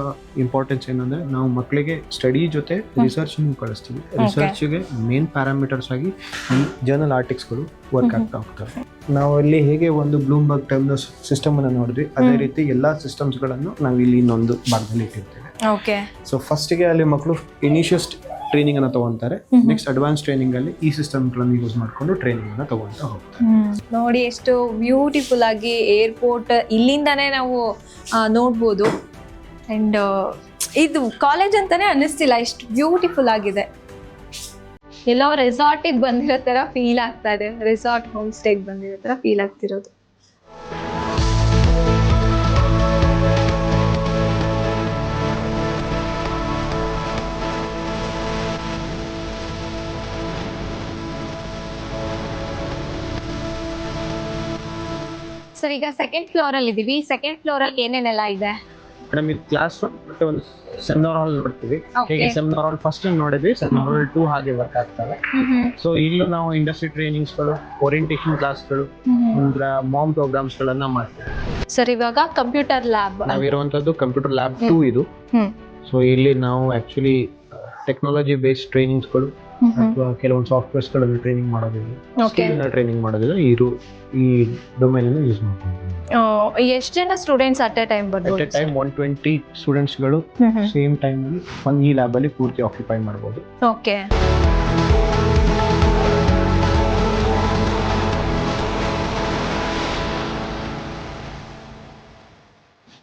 ಇಂಪಾರ್ಟೆನ್ಸ್ ಏನಂದ್ರೆ ನಾವು ಮಕ್ಕಳಿಗೆ ಸ್ಟಡಿ ಜೊತೆ ರಿಸರ್ಚ್ ಕಳಿಸ್ತೀವಿ. ರಿಸರ್ಚ್ಗೆ ಮೇನ್ ಪ್ಯಾರಾಮೀಟರ್ಸ್ ಆಗಿ ಈ ಜರ್ನಲ್ ಆರ್ಟಿಕ್ಸ್ಗಳು ವರ್ಕ್ ಆಗ್ತಾ ಹೋಗ್ತವೆ. ನಾವು ಅಲ್ಲಿ ಹೇಗೆ ಒಂದು ಬ್ಲೂಮ್ಬರ್ಗ್ ಟರ್ಮಿನಲ್ ಸಿಸ್ಟಮ್ ಅನ್ನು ನೋಡಿದ್ವಿ, ಅದೇ ರೀತಿ ಎಲ್ಲಾ ಸಿಸ್ಟಮ್ಸ್ ಗಳನ್ನು ನಾವು ಇಲ್ಲಿ ಇನ್ನೊಂದು ಭಾಗದಲ್ಲಿ ಇಟ್ಟಿರ್ತೇವೆ. ಓಕೆ. ಸೊ ಫಸ್ಟ್ಗೆ ಅಲ್ಲಿ ಮಕ್ಕಳು ಇನಿಷಿಯಲ್ ಟ್ರೈನಿಂಗ್ ಅನ್ನ ತಗೊಂತಾರೆ. ನೆಕ್ಸ್ಟ್ ಅಡ್ವಾನ್ಸ್ ಟ್ರೈನಿಂಗ್ ಅಲ್ಲಿ ಈ ಸಿಸ್ಟಮ್ ಗಳನ್ನು ಯೂಸ್ ಮಾಡ್ಕೊಂಡು ಟ್ರೈನಿಂಗ್ ಅನ್ನ ತಗೊಂತ ಹೋಗ್ತಾರೆ. ನೋಡಿ ಎಷ್ಟು ಬ್ಯೂಟಿಫುಲ್ ಆಗಿ ಏರ್ಪೋರ್ಟ್ ಇಲ್ಲಿಂದಾನೇ ನಾವು ನೋಡ್ಬೋದು. ಅಂಡ್ ಇದು ಕಾಲೇಜ್ ಅಂತಾನೆ ಅನ್ನಿಸ್ತಿಲ್ಲ, ಇಷ್ಟು ಬ್ಯೂಟಿಫುಲ್ ಆಗಿದೆ. ಎಲ್ಲೋ ರೆಸಾರ್ಟಿಗೆ ಬಂದಿರೋ ತರ ಫೀಲ್ ಆಗ್ತಾ ಇದೆ. ರೆಸಾರ್ಟ್ ಹೋಮ್ ಸ್ಟೇಗೆ ಬಂದಿರೋ ತರ ಫೀಲ್ ಆಗ್ತಿರೋದು. ಸರ್ ಈಗ ಸೆಕೆಂಡ್ ಫ್ಲೋರ್ ಅಲ್ಲಿ ಇದೀವಿ. ಸೆಕೆಂಡ್ ಫ್ಲೋರ್ ಅಲ್ಲಿ ಏನೇನೆಲ್ಲ ಇದೆ ಮೇಡಮ್? ಇದು ಕ್ಲಾಸ್ ರೂಮ್ ಮತ್ತೆ ಒಂದು ಸೆಮಿನಾರ್ ಹಾಲ್ ನೋಡ್ತೀವಿ. ಹೇಗೆ ಸೆಮಿನಾರ್ ಹಾಲ್ ಫಸ್ಟ್ ನೋಡಿದ್ವಿ, ಸೆಮಿನಾರ್ ಹಾಲ್ 2 ಹಾಗೆ ವರ್ಕ್ ಆಗ್ತವೆ. ಸೊ ಇಲ್ಲೂ ನಾವು ಇಂಡಸ್ಟ್ರಿ ಟ್ರೈನಿಂಗ್ಸ್ಗಳು, ಓರಿಯಂಟೇಷನ್ ಕ್ಲಾಸ್ಗಳು, ಮಾಮ್ ಪ್ರೋಗ್ರಾಮ್ಸ್ ಗಳನ್ನ ಮಾಡ್ತೀವಿ. ಸರ್ ಇವಾಗ ಕಂಪ್ಯೂಟರ್ ಲ್ಯಾಬ್ ನಾವಿರುವಂತದ್ದು ಕಂಪ್ಯೂಟರ್ ಲ್ಯಾಬ್ 2 ಇದು. ಸೊ ಇಲ್ಲಿ ನಾವು ಆಕ್ಚುಲಿ ಟೆಕ್ನಾಲಜಿ ಬೇಸ್ಡ್ ಟ್ರೈನಿಂಗ್ಸ್ಗಳು ಅಥವಾ ಕೆಲವೊಂದು ಸಾಫ್ಟ್ವೇರ್ಸ್ ಗಳನ್ನು ಟ್ರೈನಿಂಗ್ ಮಾಡೋದಿಲ್ಲ, ಟ್ರೈನಿಂಗ್ ಮಾಡೋದಿಲ್ಲ, ಈ ಡೊಮೇನ್ ಅನ್ನು ಯೂಸ್ ಮಾಡ್ತೀವಿ. ಎಷ್ಟು ಜನ ಸ್ಟೂಡೆಂಟ್ಸ್ ಅಟ್ ಎ ಟೈಮ್ ಬರ್ಬೋದು? ಅಟ್ ಎ ಟೈಮ್ 120 ಸ್ಟೂಡೆಂಟ್ಸ್ ಗಳು ಸೇಮ್ ಟೈಮ್ ಅಲ್ಲಿ ಈ ಲ್ಯಾಬ್ ಅಲ್ಲಿ ಪೂರ್ತಿ ಆಕ್ಯುಪೈ ಮಾಡಬಹುದು. ಓಕೆ.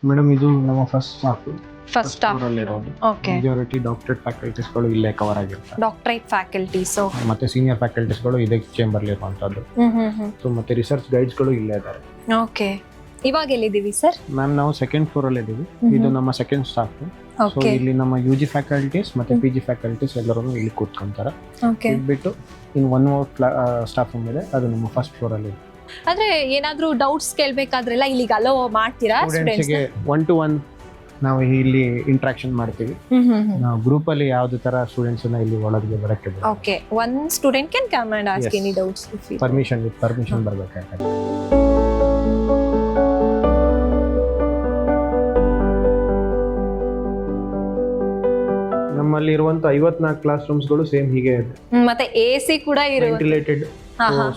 ಮೇಡಮ್ ಇದು ನಮ್ಮ ಫಸ್ಟ್ ಸ್ಟಾಫ್. First staff. ಇರೋದು ಓಕೆ. ಮೆಜಾರಿಟಿ ಡಾಕ್ಟರೇಟ್ ಫ್ಯಾಕಲ್ಟೀಸ್ಗಳು ಇಲ್ಲೇ ಕವರ್ ಆಗಿರ್ತಾರೆ. Doctorate faculties. ಮತ್ತೆ ಸೀನಿಯರ್ ಫ್ಯಾಕಲ್ಟೀಸ್ಗಳು ಇದೇ ಚೇಂಬರ್ಲಿ ಇರುವಂತದ್ದು. ಸೊ ಮತ್ತೆ ರಿಸರ್ಚ್ ಗೈಡ್ಸ್ಗಳು ಇಲ್ಲೇ ಇದ್ದಾರೆ. ಓಕೆ. ಇವಾಗ ಎಲ್ಲಿದ್ದೀವಿ ಸರ್? ಮ್ಯಾಮ್ ನಾವು ಸೆಕೆಂಡ್ ಫ್ಲೋರ್ ಅಲ್ಲಿ ಇದ್ದೀವಿ. ಇದು ನಮ್ಮ ಸೆಕೆಂಡ್ ಸ್ಟಾಫ್. ಸೊ ಇಲ್ಲಿ ನಮ್ಮ UG ಫ್ಯಾಕಲ್ಟೀಸ್ ಮತ್ತೆ PG ಫ್ಯಾಕಲ್ಟೀಸ್ ಎಲ್ಲರೂ ಇಲ್ಲಿ ಕೂತ್ಕೊಂತಾರೆ. ಓಕೆ. ಬಿಟ್ಟು in one more staff room ಇದೆ, ಅದು ನಮ್ಮ ಫಸ್ಟ್ ಫ್ಲೋರ್ ಅಲ್ಲಿ ಇದೆ. ಅಂದ್ರೆ ಏನಾದ್ರೂ ಡೌಟ್ಸ್ ಕೇಳ್ಬೇಕಾದ್ರೆಲ್ಲ ಇಲ್ಲಿಗೆ ಅಲೋ ಮಾಡ್ತೀರಾ ಸ್ಟೂಡೆಂಟ್ಸ್? ಗೆ 1-to-1 ನಾವು ಇಲ್ಲಿ ಇಂಟ್ರಾಕ್ಷನ್ ಮಾಡ್ತೀವಿ. ನಾವು ಗ್ರೂಪ್ ಅಲ್ಲಿ ಯಾವ್ದು ತರ ಸ್ಟೂಡೆಂಟ್ಸ್ ಅನ್ನ ಇಲ್ಲಿ ಒಳಗೆ ಬರಕ್ಕೆ ಬಿಡಲ್ಲ. Okay. One student can come and ask any doubts. Permission ಬರ್ಬೇಕಾಗುತ್ತೆ. ನಮ್ಮಲ್ಲಿ ಇರುವಂತ 54 ಕ್ಲಾಸ್ ರೂಮ್ಸ್ಗಳು ಸೇಮ್ ಹೀಗೆ ಇದೆ. ಮತ್ತೆ AC ಕೂಡ ಇರುತ್ತೆ. ವೆಂಟಿಲೇಟೆಡ್.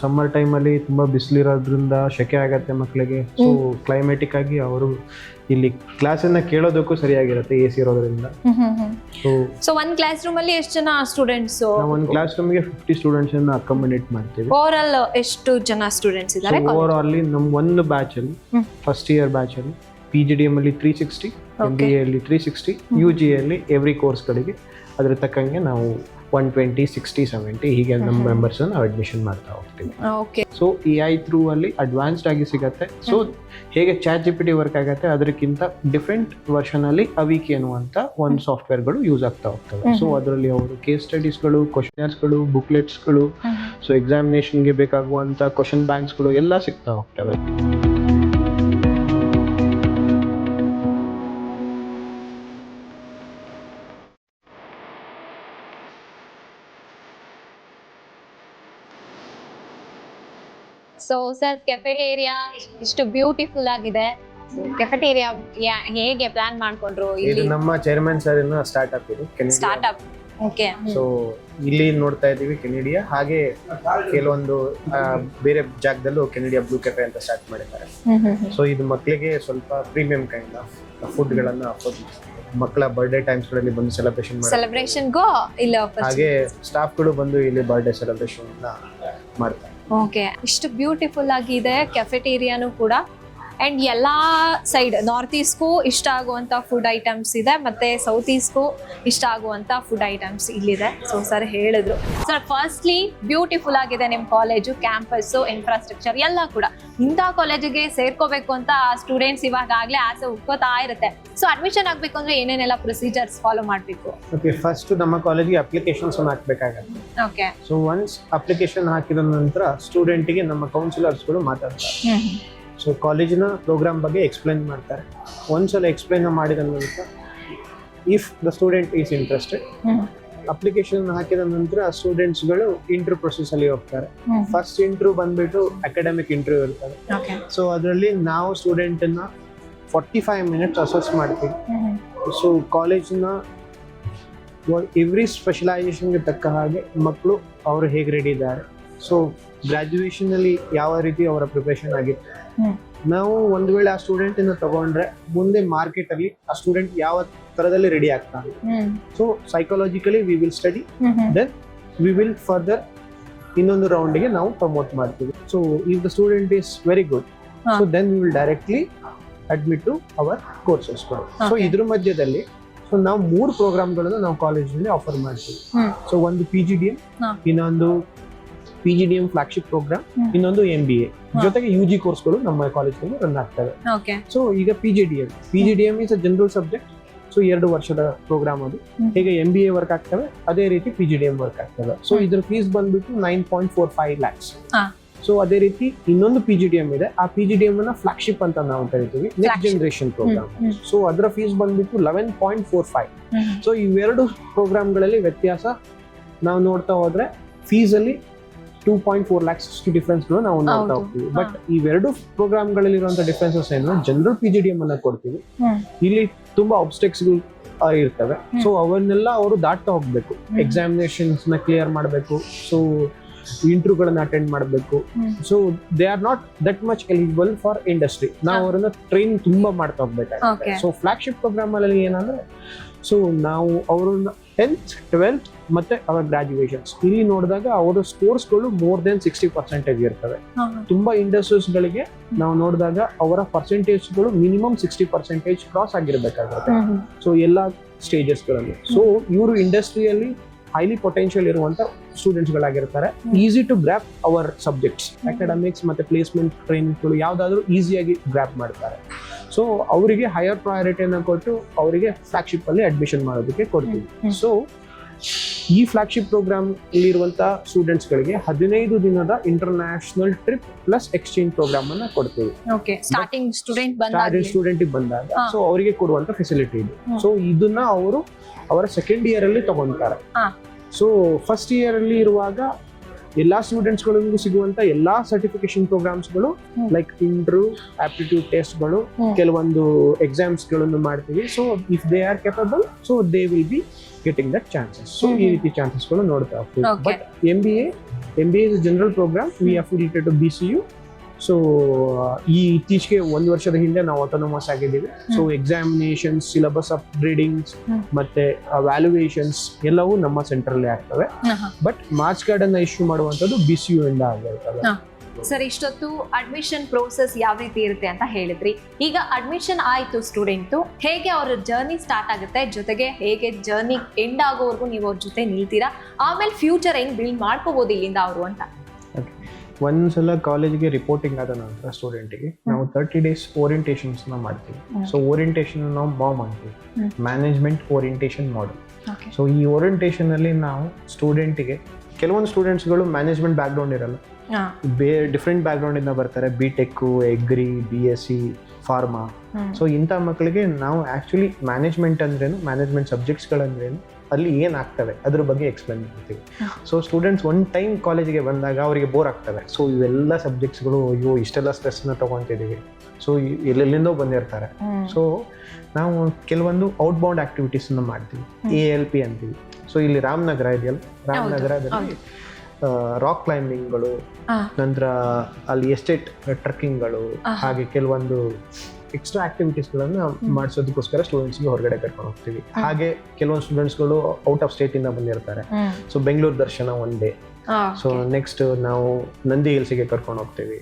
ಸಮ್ಮರ್ ಟೈಮ್ ಅಲ್ಲಿ ತುಂಬಾ ಬಿಸಿಲಿರೋದ್ರಿಂದ ಶೆಕೆ ಆಗತ್ತೆ ಮಕ್ಕಳಿಗೆ. ಸೊ ಕ್ಲೈಮೇಟಿಕ್ ಆಗಿ ಅವರು ಇಲ್ಲಿ ಕ್ಲಾಸ್ ಅನ್ನ ಕೇಳೋದಕ್ಕೂ ಸರಿಯಾಗಿರುತ್ತೆ AC ಇರೋದ್ರಿಂದ. ಸೊ ಒಂದ್ ಕ್ಲಾಸ್ ರೂಮ್ ಅಲ್ಲಿ ಎಷ್ಟು ಜನ ಸ್ಟೂಡೆಂಟ್ಸ್? ನಾವು ಒಂದು ಕ್ಲಾಸ್ ರೂಮ್ಗೆ 50 ಸ್ಟೂಡೆಂಟ್ಸ್ ಅನ್ನ ಅಕಾಮಡೇಟ್ ಮಾಡ್ತೀವಿ. ಓವರ್ ಆಲ್ ಎಷ್ಟು ಜನ ಸ್ಟೂಡೆಂಟ್ಸ್ ಇದ್ದಾರೆ? ಓವರ್ ಆಲ್ ನಮ್ ಒಂದು ಬ್ಯಾಚ್ ಅಲ್ಲಿ ಫಸ್ಟ್ ಇಯರ್ ಬ್ಯಾಚ್ ಅಲ್ಲಿ PGDM ಅಲ್ಲಿ 360, MBA ಅಲ್ಲಿ 360, UG ಅಲ್ಲಿ ಎವ್ರಿ ಕೋರ್ಸ್ ಗಳಿಗೆ ಅದ್ರ ತಕ್ಕಂಗೆ ನಾವು 120, 60, 70 ಹೀಗೆ ನಮ್ಮ ಮೆಂಬರ್ಸ್ ನಾವು ಅಡ್ಮಿಷನ್ ಮಾಡ್ತಾ ಹೋಗ್ತೀವಿ. ಓಕೆ. ಸೊ AI ಥ್ರೂ ಅಲ್ಲಿ ಅಡ್ವಾನ್ಸ್ಡ್ ಆಗಿ ಸಿಗತ್ತೆ. ಸೊ ಹೇಗೆ ChatGPT ವರ್ಕ್ ಆಗತ್ತೆ ಅದಕ್ಕಿಂತ ಡಿಫ್ರೆಂಟ್ ವರ್ಷನ್ ಅಲ್ಲಿ ಅವಿಕಿ ಅನ್ನುವಂತ ಒಂದು ಸಾಫ್ಟ್ವೇರ್ಗಳು ಯೂಸ್ ಆಗ್ತಾ ಹೋಗ್ತವೆ. ಸೊ ಅದರಲ್ಲಿ ಅವರು ಕೇಸ್ ಸ್ಟಡೀಸ್ಗಳು, ಕ್ವಶನರ್ಸ್ಗಳು, ಬುಕ್ಲೆಟ್ಸ್ಗಳು, ಸೊ ಎಕ್ಸಾಮಿನೇಷನ್ಗೆ ಬೇಕಾಗುವಂತ ಕ್ವಶನ್ ಬ್ಯಾಂಕ್ಸ್ಗಳು ಎಲ್ಲ ಸಿಗ್ತಾ ಹೋಗ್ತವೆ. ಸೊ ಸರ್ ಕೆಫೆಟೇರಿಯಾ ಇಷ್ಟು ಬ್ಯೂಟಿಫುಲ್ ಆಗಿದೆ. ಕೆಫೆಟೇರಿಯಾ ಹೇಗೆ ಪ್ಲಾನ್ ಮಾಡ್ಕೊಂಡ್ರು? ಇದು ನಮ್ಮ ಚೇರ್ಮನ್ ಸರ್ ಇನ್ನ ಸ್ಟಾರ್ಟ್ಅಪ್ ಇದು ಸ್ಟಾರ್ಟ್ಅಪ್. ಓಕೆ. ಸೊ ಇಲ್ಲಿ ನೋಡ್ತಾ ಇದೀವಿ ಕೆನೆಡಿಯಾ, ಹಾಗೆ ಕೆಲವೊಂದು ಬೇರೆ ಜಾಗದಲ್ಲೂ ಕೆನೆಡಿಯಾ ಬ್ಲೂ ಕೆಫೆ ಅಂತ ಸ್ಟಾರ್ಟ್ ಮಾಡಿದ್ದಾರೆ. ಸೊ ಇದು ಮಕ್ಕಳಿಗೆ ಸ್ವಲ್ಪ ಪ್ರೀಮಿಯಂ ಕೈಂಡ್ ಆಫ್ ಫುಡ್ ಗಳನ್ನ ಮಕ್ಕಳ ಬರ್ಡೇ ಟೈಮ್ಸ್ ಗಳಲ್ಲಿ ಬಂದು ಸೆಲೆಬ್ರೇಷನ್ ಗೋ ಇಲ್ಲ, ಹಾಗೆ ಸ್ಟಾಫ್ ಗಳು ಬಂದು ಇಲ್ಲಿ ಬರ್ಡೇ ಸೆಲೆಬ್ರೇಷನ್ ಮಾಡ್ತಾರೆ. ಓಕೆ. ಇಷ್ಟು ಬ್ಯೂಟಿಫುಲ್ ಆಗಿದೆ ಕೆಫೆಟೇರಿಯಾನು ಕೂಡ. ಅಂಡ್ ಎಲ್ಲಾ ಸೈಡ್ ನಾರ್ತ್ ಈಸ್ಟ್ಗೂ ಇಷ್ಟ ಆಗುವಂತ ಫುಡ್ ಐಟಮ್ಸ್ ಇದೆ, ಮತ್ತೆ ಸೌತ್ ಈಸ್ಟ್ಗೂ ಇಷ್ಟ ಆಗುವಂತ ಫುಡ್ ಐಟಮ್ಸ್ ಇಲ್ಲಿದೆ. ಸೊ ಸರ್ ಹೇಳಿದ್ರು. ಸರ್ ಫಸ್ಟ್ಲಿ ಬ್ಯೂಟಿಫುಲ್ ಆಗಿದೆ ನಿಮ್ಮ ಕಾಲೇಜು, ಕ್ಯಾಂಪಸ್, ಇನ್ಫ್ರಾಸ್ಟ್ರಕ್ಚರ್ ಎಲ್ಲ ಕೂಡ. ಇಂಥ ಕಾಲೇಜಿಗೆ ಸೇರ್ಕೋಬೇಕು ಅಂತ ಸ್ಟೂಡೆಂಟ್ಸ್ ಇವಾಗಲೇ ಆಸೆ ಉಟ್ಕೋತಾ ಇರುತ್ತೆ. ಸೊ ಅಡ್ಮಿಷನ್ ಆಗ್ಬೇಕು ಅಂದ್ರೆ ಏನೇನೆಲ್ಲ ಪ್ರೊಸೀಜರ್ಸ್ ಫಾಲೋ ಮಾಡಬೇಕು? ಓಕೆ. ಫಸ್ಟ್ ನಮ್ಮ ಕಾಲೇಜಿಗೆ ಅಪ್ಲಿಕೇಶನ್ಸ್ ಹಾಕಬೇಕಾಗುತ್ತೆ. ಓಕೆ. ಸೊ ಒನ್ಸ್ ಅಪ್ಲಿಕೇಶನ್ ಹಾಕಿದ ನಂತರ ಸ್ಟೂಡೆಂಟಿಗೆ ನಮ್ಮ ಕೌನ್ಸಿಲರ್ಸ್ಗಳು ಮಾತಾಡ್ತಾರೆ. ಸೊ ಕಾಲೇಜಿನ ಪ್ರೋಗ್ರಾಮ್ ಬಗ್ಗೆ ಎಕ್ಸ್ಪ್ಲೈನ್ ಮಾಡ್ತಾರೆ. ಒಂದ್ಸಲ ಎಕ್ಸ್ಪ್ಲೈನ್ ಮಾಡಿದ ನಂತರ if the student is interested, application ಹಾಕಿದ ನಂತರ ಸ್ಟೂಡೆಂಟ್ಸ್ಗಳು ಇಂಟರ್ವ್ಯೂ ಪ್ರೊಸೆಸ್ ಅಲ್ಲಿ ಹೋಗ್ತಾರೆ. ಫಸ್ಟ್ ಇಂಟರ್ವ್ಯೂ ಬಂದ್ಬಿಟ್ಟು ಅಕಾಡೆಮಿಕ್ ಇಂಟರ್ವ್ಯೂ ಇರ್ತದೆ. ಸೊ ಅದರಲ್ಲಿ ನಾವು ಸ್ಟೂಡೆಂಟ್ ಅನ್ನ 45 ಮಿನಿಟ್ಸ್ ಅಸೆಸ್ ಮಾಡ್ತೀವಿ. ಸೊ ಕಾಲೇಜಿನ ಎವ್ರಿ ಸ್ಪೆಷಲೈಸೇಷನ್ಗೆ ತಕ್ಕ ಹಾಗೆ ಮಕ್ಕಳು ಅವರು ಹೇಗೆ ರೆಡಿ ಇದ್ದಾರೆ, ಸೊ ಗ್ರಾಜುಯೇಷನ್ ಅಲ್ಲಿ ಯಾವ ರೀತಿ ಅವರ ಪ್ರಿಪರೇಷನ್ ಆಗಿತ್ತು, ನಾವು ಒಂದು ವೇಳೆ ಆ ಸ್ಟೂಡೆಂಟ್ ಅನ್ನು ತಗೊಂಡ್ರೆ ಮುಂದೆ ಮಾರ್ಕೆಟ್ ಅಲ್ಲಿ ಆ ಸ್ಟೂಡೆಂಟ್ ಯಾವ ತರದಲ್ಲಿ ರೆಡಿ ಆಗ್ತಾನೆ. So psychologically we will study, then we will further ಇನ್ನೊಂದು ರೌಂಡ್ಗೆ ನಾವು ಪ್ರಮೋಟ್ ಮಾಡ್ತೀವಿ. So if the student is very good, so then we will directly admit to our courses. So ಇದ್ರ ಮಧ್ಯದಲ್ಲಿ ಸೊ ನಾವು 3 ಪ್ರೋಗ್ರಾಮ್ಗಳನ್ನು ನಾವು ಕಾಲೇಜಿನಲ್ಲಿ ಆಫರ್ ಮಾಡ್ತೀವಿ. ಸೊ ಒಂದು PGDM, ಇನ್ನೊಂದು PGDM ಫ್ಲಾಗ್ಶಿಪ್ ಪ್ರೋಗ್ರಾಮ್, ಇನ್ನೊಂದು MBA, ಜೊತೆಗೆ UG ಕೋರ್ಸ್ಗಳು ನಮ್ಮ ಕಾಲೇಜ್ನಲ್ಲಿ ರನ್ ಆಗ್ತವೆ. ಸೊ ಈಗ PGDM is a general subject. So 2 ವರ್ಷದ ಪ್ರೋಗ್ರಾಮ್ ಅದು. ಹೇಗೆ MBA ವರ್ಕ್ ಆಗ್ತವೆ ಅದೇ ರೀತಿ PGDM ವರ್ಕ್ ಆಗ್ತವೆ. ಸೊ ಇದ್ರ ಫೀಸ್ ಬಂದ್ಬಿಟ್ಟು 9.45 lakhs. ಸೊ ಅದೇ ರೀತಿ ಇನ್ನೊಂದು PGDM ಇದೆ. ಆ PGDM ಅನ್ನ ಫ್ಲಾಗ್ಶಿಪ್ ಅಂತ ನಾವು ಕರಿತೀವಿ, ನೆಕ್ಸ್ಟ್ ಜನರೇಷನ್ ಪ್ರೋಗ್ರಾಮ್. ಸೊ ಅದರ ಫೀಸ್ ಬಂದ್ಬಿಟ್ಟು 11.45. ಸೊ ಇವೆರಡು ಪ್ರೋಗ್ರಾಮ್ಗಳಲ್ಲಿ ವ್ಯತ್ಯಾಸ ನಾವು ನೋಡ್ತಾ ಹೋದ್ರೆ ಫೀಸ್ ಅಲ್ಲಿ 2.4 lakhs ಡಿಫ್ರೆನ್ಸ್ ನಾವು ನೋಡ್ತಾ ಹೋಗ್ತೀವಿ. ಬಟ್ ಇವೆರಡು ಪ್ರೋಗ್ರಾಮ್ಗಳಲ್ಲಿ ಇರುವಂತ ಡಿಫ್ರೆನ್ಸಸ್ ಏನು, ಜನರಲ್ PGDM ಅನ್ನ ಕೊಡ್ತೀವಿ, ಇಲ್ಲಿ ತುಂಬಾ ಆಬ್ಸ್ಟೆಕ್ಸ್ಗಳು ಇರ್ತವೆ. ಸೊ ಅವನ್ನೆಲ್ಲ ಅವರು ದಾಟ್ತಾ ಹೋಗ್ಬೇಕು. ಎಕ್ಸಾಮಿನೇಷನ್ಸ್ ನ ಕ್ಲಿಯರ್ ಮಾಡಬೇಕು, ಸೊ ಇಂಟರ್ವ್ಯೂಗಳನ್ನ ಅಟೆಂಡ್ ಮಾಡಬೇಕು. So they R not that much eligible for industry. ನಾವು ಅವರನ್ನ ಟ್ರೈನ್ ತುಂಬಾ ಮಾಡ್ತಾ ಹೋಗ್ಬೇಕಾಗುತ್ತೆ. ಸೊ ಫ್ಲಾಗ್ಶಿಪ್ ಪ್ರೋಗ್ರಾಮ್ ಅಲ್ಲಿ ಏನಂದ್ರೆ, ಸೊ ನಾವು ಅವ್ರನ್ನ 10th 12th ಮತ್ತೆ ಅವರ ಗ್ರಾಜುಯೇಷನ್ಸ್ ಇಲ್ಲಿ ನೋಡಿದಾಗ ಅವರ ಸ್ಕೋರ್ಸ್ಗಳು ಮೋರ್ ದೆನ್ 60% ಇರ್ತವೆ. ತುಂಬಾ ಇಂಡಸ್ಟ್ರೀಸ್ಗಳಿಗೆ ನಾವು ನೋಡಿದಾಗ ಅವರ ಪರ್ಸೆಂಟೇಜ್ಗಳು ಮಿನಿಮಮ್ 60% ಕ್ರಾಸ್ ಆಗಿರ್ಬೇಕಾಗುತ್ತೆ. ಸೊ ಎಲ್ಲ ಸ್ಟೇಜಸ್ಗಳಲ್ಲಿ. ಸೊ ಇವರು ಇಂಡಸ್ಟ್ರಿಯಲ್ಲಿ ಹೈಲಿ ಪೊಟೆನ್ಷಿಯಲ್ ಇರುವಂತ ಸ್ಟೂಡೆಂಟ್ಸ್ ಗಳಾಗಿರ್ತಾರೆ. Easy to grasp our subjects, academics ಮತ್ತೆ ಪ್ಲೇಸ್ಮೆಂಟ್ ಟ್ರೈನಿಂಗ್ಗಳು ಯಾವ್ದಾದ್ರು ಈಸಿಯಾಗಿ ಗ್ರಾಪ್ ಮಾಡ್ತಾರೆ. ಸೊ ಅವರಿಗೆ ಹೈಯರ್ ಪ್ರಯಾರಿಟಿಯನ್ನು ಕೊಟ್ಟು ಅವರಿಗೆ ಫ್ಲಾಗ್ಶಿಪ್ ಅಲ್ಲಿ ಅಡ್ಮಿಷನ್ ಮಾಡೋದಕ್ಕೆ ಕೊಡ್ತೀವಿ. ಸೊ ಈ ಫ್ಲಾಗ್ಶಿಪ್ ಪ್ರೋಗ್ರಾಮ್ ಇಲ್ಲಿರುವಂತಹ ಸ್ಟೂಡೆಂಟ್ಸ್ ಗಳಿಗೆ 15 ದಿನದ international trip plus exchange program ಅನ್ನ ಕೊಡ್ತೀವಿ. ಸ್ಟಾರ್ಟಿಂಗ್ ಸ್ಟೂಡೆಂಟ್ ಬಂದಾಗ ಸೊ ಅವರಿಗೆ ಕೊಡುವಂತ ಫೆಸಿಲಿಟಿ ಇದೆ. ಸೊ ಇದನ್ನ ಅವರು ಅವರ ಸೆಕೆಂಡ್ ಇಯರ್ ಅಲ್ಲಿ ತಗೊಂತಾರೆ. ಸೊ ಫಸ್ಟ್ ಇಯರ್ ಅಲ್ಲಿ ಇರುವಾಗ ಎಲ್ಲಾ ಸ್ಟೂಡೆಂಟ್ಸ್ ಗಳಿಗೂ ಸಿಗುವಂತ ಎಲ್ಲಾ ಸರ್ಟಿಫಿಕೇಶನ್ ಪ್ರೋಗ್ರಾಮ್ಸ್ಗಳು ಲೈಕ್ ಇಂಟರ್ವ್ಯೂ, ಆಪ್ಟಿಟ್ಯೂಡ್ ಟೆಸ್ಟ್ಗಳು, ಕೆಲವೊಂದು ಎಕ್ಸಾಮ್ಸ್ ಗಳನ್ನು ಮಾಡ್ತೀವಿ. So if they are capable, so they will be getting that chances. So ಈ ರೀತಿ ಚಾನ್ಸಸ್ಗಳು ನೋಡ್ತಾ ಹೋಗ್ತೀವಿ. But MBA is general program. We affiliated to BCU. So ಈ ಇತ್ತೀಚೆಗೆ 1 ವರ್ಷದ ಹಿಂದೆ ನಾವು ಆಟೋನಮಸ್ ಆಗಿದ್ದೀವಿ. ಸೊ ಎಕ್ಸಾಮಿನೇಷನ್ಸ್, ಸಿಲೆಬಸ್ ಅಪ್ಗ್ರೇಡಿಂಗ್ಸ್ ಮತ್ತೆ ವ್ಯಾಲ್ಯೂಯೇಷನ್ಸ್ ಎಲ್ಲವೂ ನಮ್ಮ ಸೆಂಟ್ರಲ್ಲಿ ಆಗ್ತವೆ. ಬಟ್ ಮಾರ್ಕ್ಸ್ ಕಾರ್ಡ್ ಅನ್ನ ಇಶ್ಯೂ ಮಾಡುವಂತದ್ದು BCU ಇಂದ ಆಗಿರ್ತವೆ. ಸರ್, ಇಷ್ಟೊತ್ತು ಅಡ್ಮಿಷನ್ ಪ್ರೋಸೆಸ್ ಯಾವ ರೀತಿ ಇರುತ್ತೆ ಅಂತ ಹೇಳಿದ್ರಿ. ಈಗ ಅಡ್ಮಿಷನ್ ಆಯ್ತು ಸ್ಟೂಡೆಂಟ್, ಹೇಗೆ ಅವ್ರ ಜರ್ನಿ ಸ್ಟಾರ್ಟ್ ಆಗುತ್ತೆ, ಜೊತೆಗೆ ಹೇಗೆ ಜರ್ನಿ ಎಂಡ್ ಆಗೋವರೆಗೂ ನೀವು ಅವ್ರ ಜೊತೆ ನಿಲ್ತೀರಾ, ಆಮೇಲೆ ಫ್ಯೂಚರ್ ಹೆಂಗ್ ಬಿಲ್ಡ್ ಮಾಡ್ಕೋಬಹುದು ಇಲ್ಲಿಂದ ಅವರು ಅಂತ? ಒಂದ್ಸಲ ಕಾಲೇಜ್ಗೆ ರಿಪೋರ್ಟಿಂಗ್ ಆದ ನಂತರ ಸ್ಟೂಡೆಂಟಿಗೆ ನಾವು 30 days ಓರಿಯಂಟೇಷನ್ಸ್ ಮಾಡ್ತೀವಿ. ಸೊ ಓರಿಯಂಟೇಷನ್ ನಾವು ಮಾಮ್ ಅಂತೀವಿ, ಮ್ಯಾನೇಜ್ಮೆಂಟ್ ಓರಿಯಂಟೇಷನ್ ಮಾಡೆಲ್. ಸೊ ಈ ಓರಿಯಂಟೇಷನ್ ಅಲ್ಲಿ ನಾವು ಸ್ಟೂಡೆಂಟಿಗೆ, ಕೆಲವೊಂದು ಸ್ಟೂಡೆಂಟ್ಸ್ಗಳು ಮ್ಯಾನೇಜ್ಮೆಂಟ್ ಬ್ಯಾಕ್ ಗ್ರೌಂಡ್ ಇರಲ್ಲ, ಡಿಫ್ರೆಂಟ್ ಬ್ಯಾಕ್ ಗ್ರೌಂಡ್ ಇಂದ ಬರ್ತಾರೆ, BTech, ಎಗ್ರಿ, BSc, ಫಾರ್ಮಾ. ಸೊ ಇಂಥ ಮಕ್ಕಳಿಗೆ ನಾವು ಆಕ್ಚುಲಿ ಮ್ಯಾನೇಜ್ಮೆಂಟ್ ಅಂದ್ರೇನು, ಮ್ಯಾನೇಜ್ಮೆಂಟ್ ಸಬ್ಜೆಕ್ಟ್ಸ್ಗಳಂದ್ರೇನು, ಅಲ್ಲಿ ಏನಾಗ್ತವೆ ಅದ್ರ ಬಗ್ಗೆ ಎಕ್ಸ್ಪ್ಲೇನ್ ಮಾಡ್ತೀವಿ. ಸೊ ಸ್ಟೂಡೆಂಟ್ಸ್ ಒನ್ ಟೈಮ್ ಕಾಲೇಜಿಗೆ ಬಂದಾಗ ಅವರಿಗೆ ಬೋರ್ ಆಗ್ತವೆ. ಸೊ ಇವೆಲ್ಲ ಸಬ್ಜೆಕ್ಟ್ಸ್ಗಳು, ಅಯ್ಯೋ ಇಷ್ಟೆಲ್ಲ ಸ್ಟ್ರೆಸ್ನ ತೊಗೊತಿದ್ದೀವಿ, ಸೊ ಎಲ್ಲೆಲ್ಲಿಂದೋ ಬಂದಿರ್ತಾರೆ. ಸೊ ನಾವು ಕೆಲವೊಂದು ಔಟ್ಬೌಂಡ್ ಆಕ್ಟಿವಿಟೀಸನ್ನು ಮಾಡ್ತೀವಿ, ALP ಅಂತೀವಿ. ಸೊ ಇಲ್ಲಿ ರಾಮನಗರ ಇದೆಯಲ್ಲ, ರಾಮನಗರದಲ್ಲಿ ರಾಕ್ ಕ್ಲೈಂಬಿಂಗ್ಗಳು, ನಂತರ ಅಲ್ಲಿ ಎಸ್ಟೇಟ್ ಟ್ರೆಕ್ಕಿಂಗ್ಗಳು, ಹಾಗೆ ಕೆಲವೊಂದು ಎಕ್ಸ್ಟ್ರಾ ಆಕ್ಟಿವಿಟೀಸ್ಗಳನ್ನು ಮಾಡಿಸೋದಕ್ಕೋಸ್ಕರ ಸ್ಟೂಡೆಂಟ್ಸ್ಗೆ ಹೊರಗಡೆ ಕರ್ಕೊಂಡು ಹೋಗ್ತೀವಿ. ಹಾಗೆ ಕೆಲವೊಂದು ಸ್ಟೂಡೆಂಟ್ಸ್ಗಳು ಔಟ್ ಆಫ್ ಸ್ಟೇಟ್ ಇಂದ ಬಂದಿರ್ತಾರೆ. ಸೊ ಬೆಂಗಳೂರು ದರ್ಶನ ಒನ್ ಡೇ. ಸೊ ನೆಕ್ಸ್ಟ್ ನಾವು ನಂದಿ ಹಿಲ್ಸ್ಗೆ ಕರ್ಕೊಂಡು ಹೋಗ್ತೀವಿ.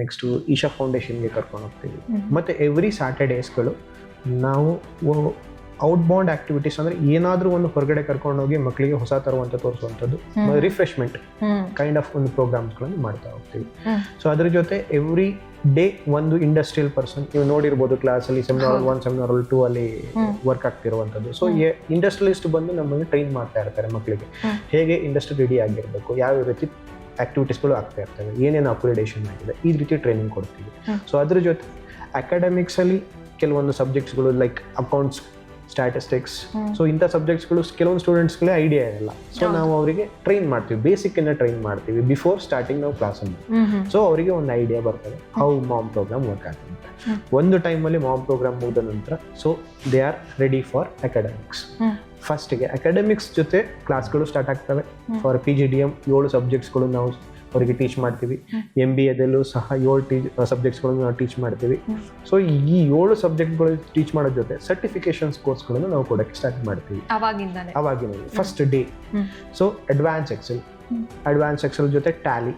ನೆಕ್ಸ್ಟ್ ಈಶಾ ಫೌಂಡೇಶನ್ಗೆ ಕರ್ಕೊಂಡು ಹೋಗ್ತೀವಿ. ಮತ್ತೆ ಎವ್ರಿ ಸ್ಯಾಟರ್ಡೇಸ್ಗಳು ನಾವು ಔಟ್ಬೌಂಡ್ ಆಕ್ಟಿವಿಟೀಸ್ ಅಂದ್ರೆ ಏನಾದ್ರೂ ಒಂದು ಹೊರಗಡೆ ಕರ್ಕೊಂಡು ಹೋಗಿ ಮಕ್ಕಳಿಗೆ ಹೊಸ ತರುವಂತ ತೋರಿಸುವಂಥದ್ದು, ರಿಫ್ರೆಶ್ಮೆಂಟ್ ಕೈಂಡ್ ಆಫ್ ಒಂದು ಪ್ರೋಗ್ರಾಮ್ಸ್ಗಳನ್ನು ಮಾಡ್ತಾ ಹೋಗ್ತೀವಿ. ಸೊ ಅದ್ರ ಜೊತೆ ಎವ್ರಿ ಡೇ ಒಂದು ಇಂಡಸ್ಟ್ರಿಯಲ್ ಪರ್ಸನ್, ನೀವು ನೋಡಿರ್ಬೋದು ಕ್ಲಾಸಲ್ಲಿ ಸೆಮಿನಾರ್ 1, ಸೆಮಿನಾರ್ 2 ಅಲ್ಲಿ ವರ್ಕ್ ಆಗ್ತಿರುವಂಥದ್ದು. ಸೊ ಇಂಡಸ್ಟ್ರಿಯಲಿಸ್ಟ್ ಬಂದು ನಮ್ಮನ್ನು ಟ್ರೈನ್ ಮಾಡ್ತಾ ಇರ್ತಾರೆ ಮಕ್ಕಳಿಗೆ, ಹೇಗೆ ಇಂಡಸ್ಟ್ರಿ ರೆಡಿ ಆಗಿರಬೇಕು, ಯಾವ ರೀತಿ ಆಕ್ಟಿವಿಟೀಸ್ಗಳು ಆಗ್ತಾ ಇರ್ತವೆ, ಏನೇನು ಅಪ್ಗ್ರೇಡೇಷನ್ ಆಗಿದೆ, ಈ ರೀತಿ ಟ್ರೈನಿಂಗ್ ಕೊಡ್ತೀವಿ. ಸೊ ಅದ್ರ ಜೊತೆ ಅಕಾಡೆಮಿಕ್ಸ್ ಅಲ್ಲಿ ಕೆಲವೊಂದು ಸಬ್ಜೆಕ್ಟ್ಸ್ಗಳು ಲೈಕ್ ಅಕೌಂಟ್ಸ್, ಸ್ಟ್ಯಾಟಿಸ್ಟಿಕ್ಸ್, ಸೊ ಇಂಥ ಸಬ್ಜೆಕ್ಟ್ಸ್ಗಳು ಕೆಲವೊಂದು ಸ್ಟೂಡೆಂಟ್ಸ್ಗಳೇ ಐಡಿಯಾ ಇರಲ್ಲ. ಸೊ ನಾವು ಅವರಿಗೆ ಟ್ರೈನ್ ಮಾಡ್ತೀವಿ, ಬೇಸಿಕ್ ಇಂದ ಟ್ರೈನ್ ಮಾಡ್ತೀವಿ ಬಿಫೋರ್ ಸ್ಟಾರ್ಟಿಂಗ್ ನಾವು ಕ್ಲಾಸಲ್ಲಿ. ಸೊ ಅವರಿಗೆ ಒಂದು ಐಡಿಯಾ ಬರ್ತದೆ ಹೌ ಮಾಮ್ ಪ್ರೋಗ್ರಾಮ್ ವರ್ಕ್ ಆಗ್ತದೆ. ಒಂದು ಟೈಮಲ್ಲಿ ಮಾಮ್ ಪ್ರೋಗ್ರಾಮ್ ಮುಗಿದ ನಂತರ so they are ready for academics. ಫಸ್ಟ್ಗೆ ಅಕಾಡೆಮಿಕ್ಸ್ ಜೊತೆ ಕ್ಲಾಸ್ಗಳು ಸ್ಟಾರ್ಟ್ ಆಗ್ತವೆ. ಫಾರ್ PGDM 7 ಸಬ್ಜೆಕ್ಟ್ಸ್ಗಳು ನಾವು ಅವರಿಗೆ ಟೀಚ್ ಮಾಡ್ತೀವಿ. MBAದಲ್ಲೂ ಸಹ 7 ಸಬ್ಜೆಕ್ಟ್ಸ್ಗಳನ್ನು ನಾವು ಟೀಚ್ ಮಾಡ್ತೀವಿ. ಸೊ ಈ 7 ಸಬ್ಜೆಕ್ಟ್ಗಳು ಟೀಚ್ ಮಾಡೋದ್ರ ಜೊತೆ ಸರ್ಟಿಫಿಕೇಶನ್ಸ್ ಕೋರ್ಸ್ಗಳನ್ನು ನಾವು ಕೊಡೋಕ್ಕೆ ಸ್ಟಾರ್ಟ್ ಮಾಡ್ತೀವಿ ಅವಾಗಿನ first day. So advance Excel ಜೊತೆ ಟ್ಯಾಲಿ,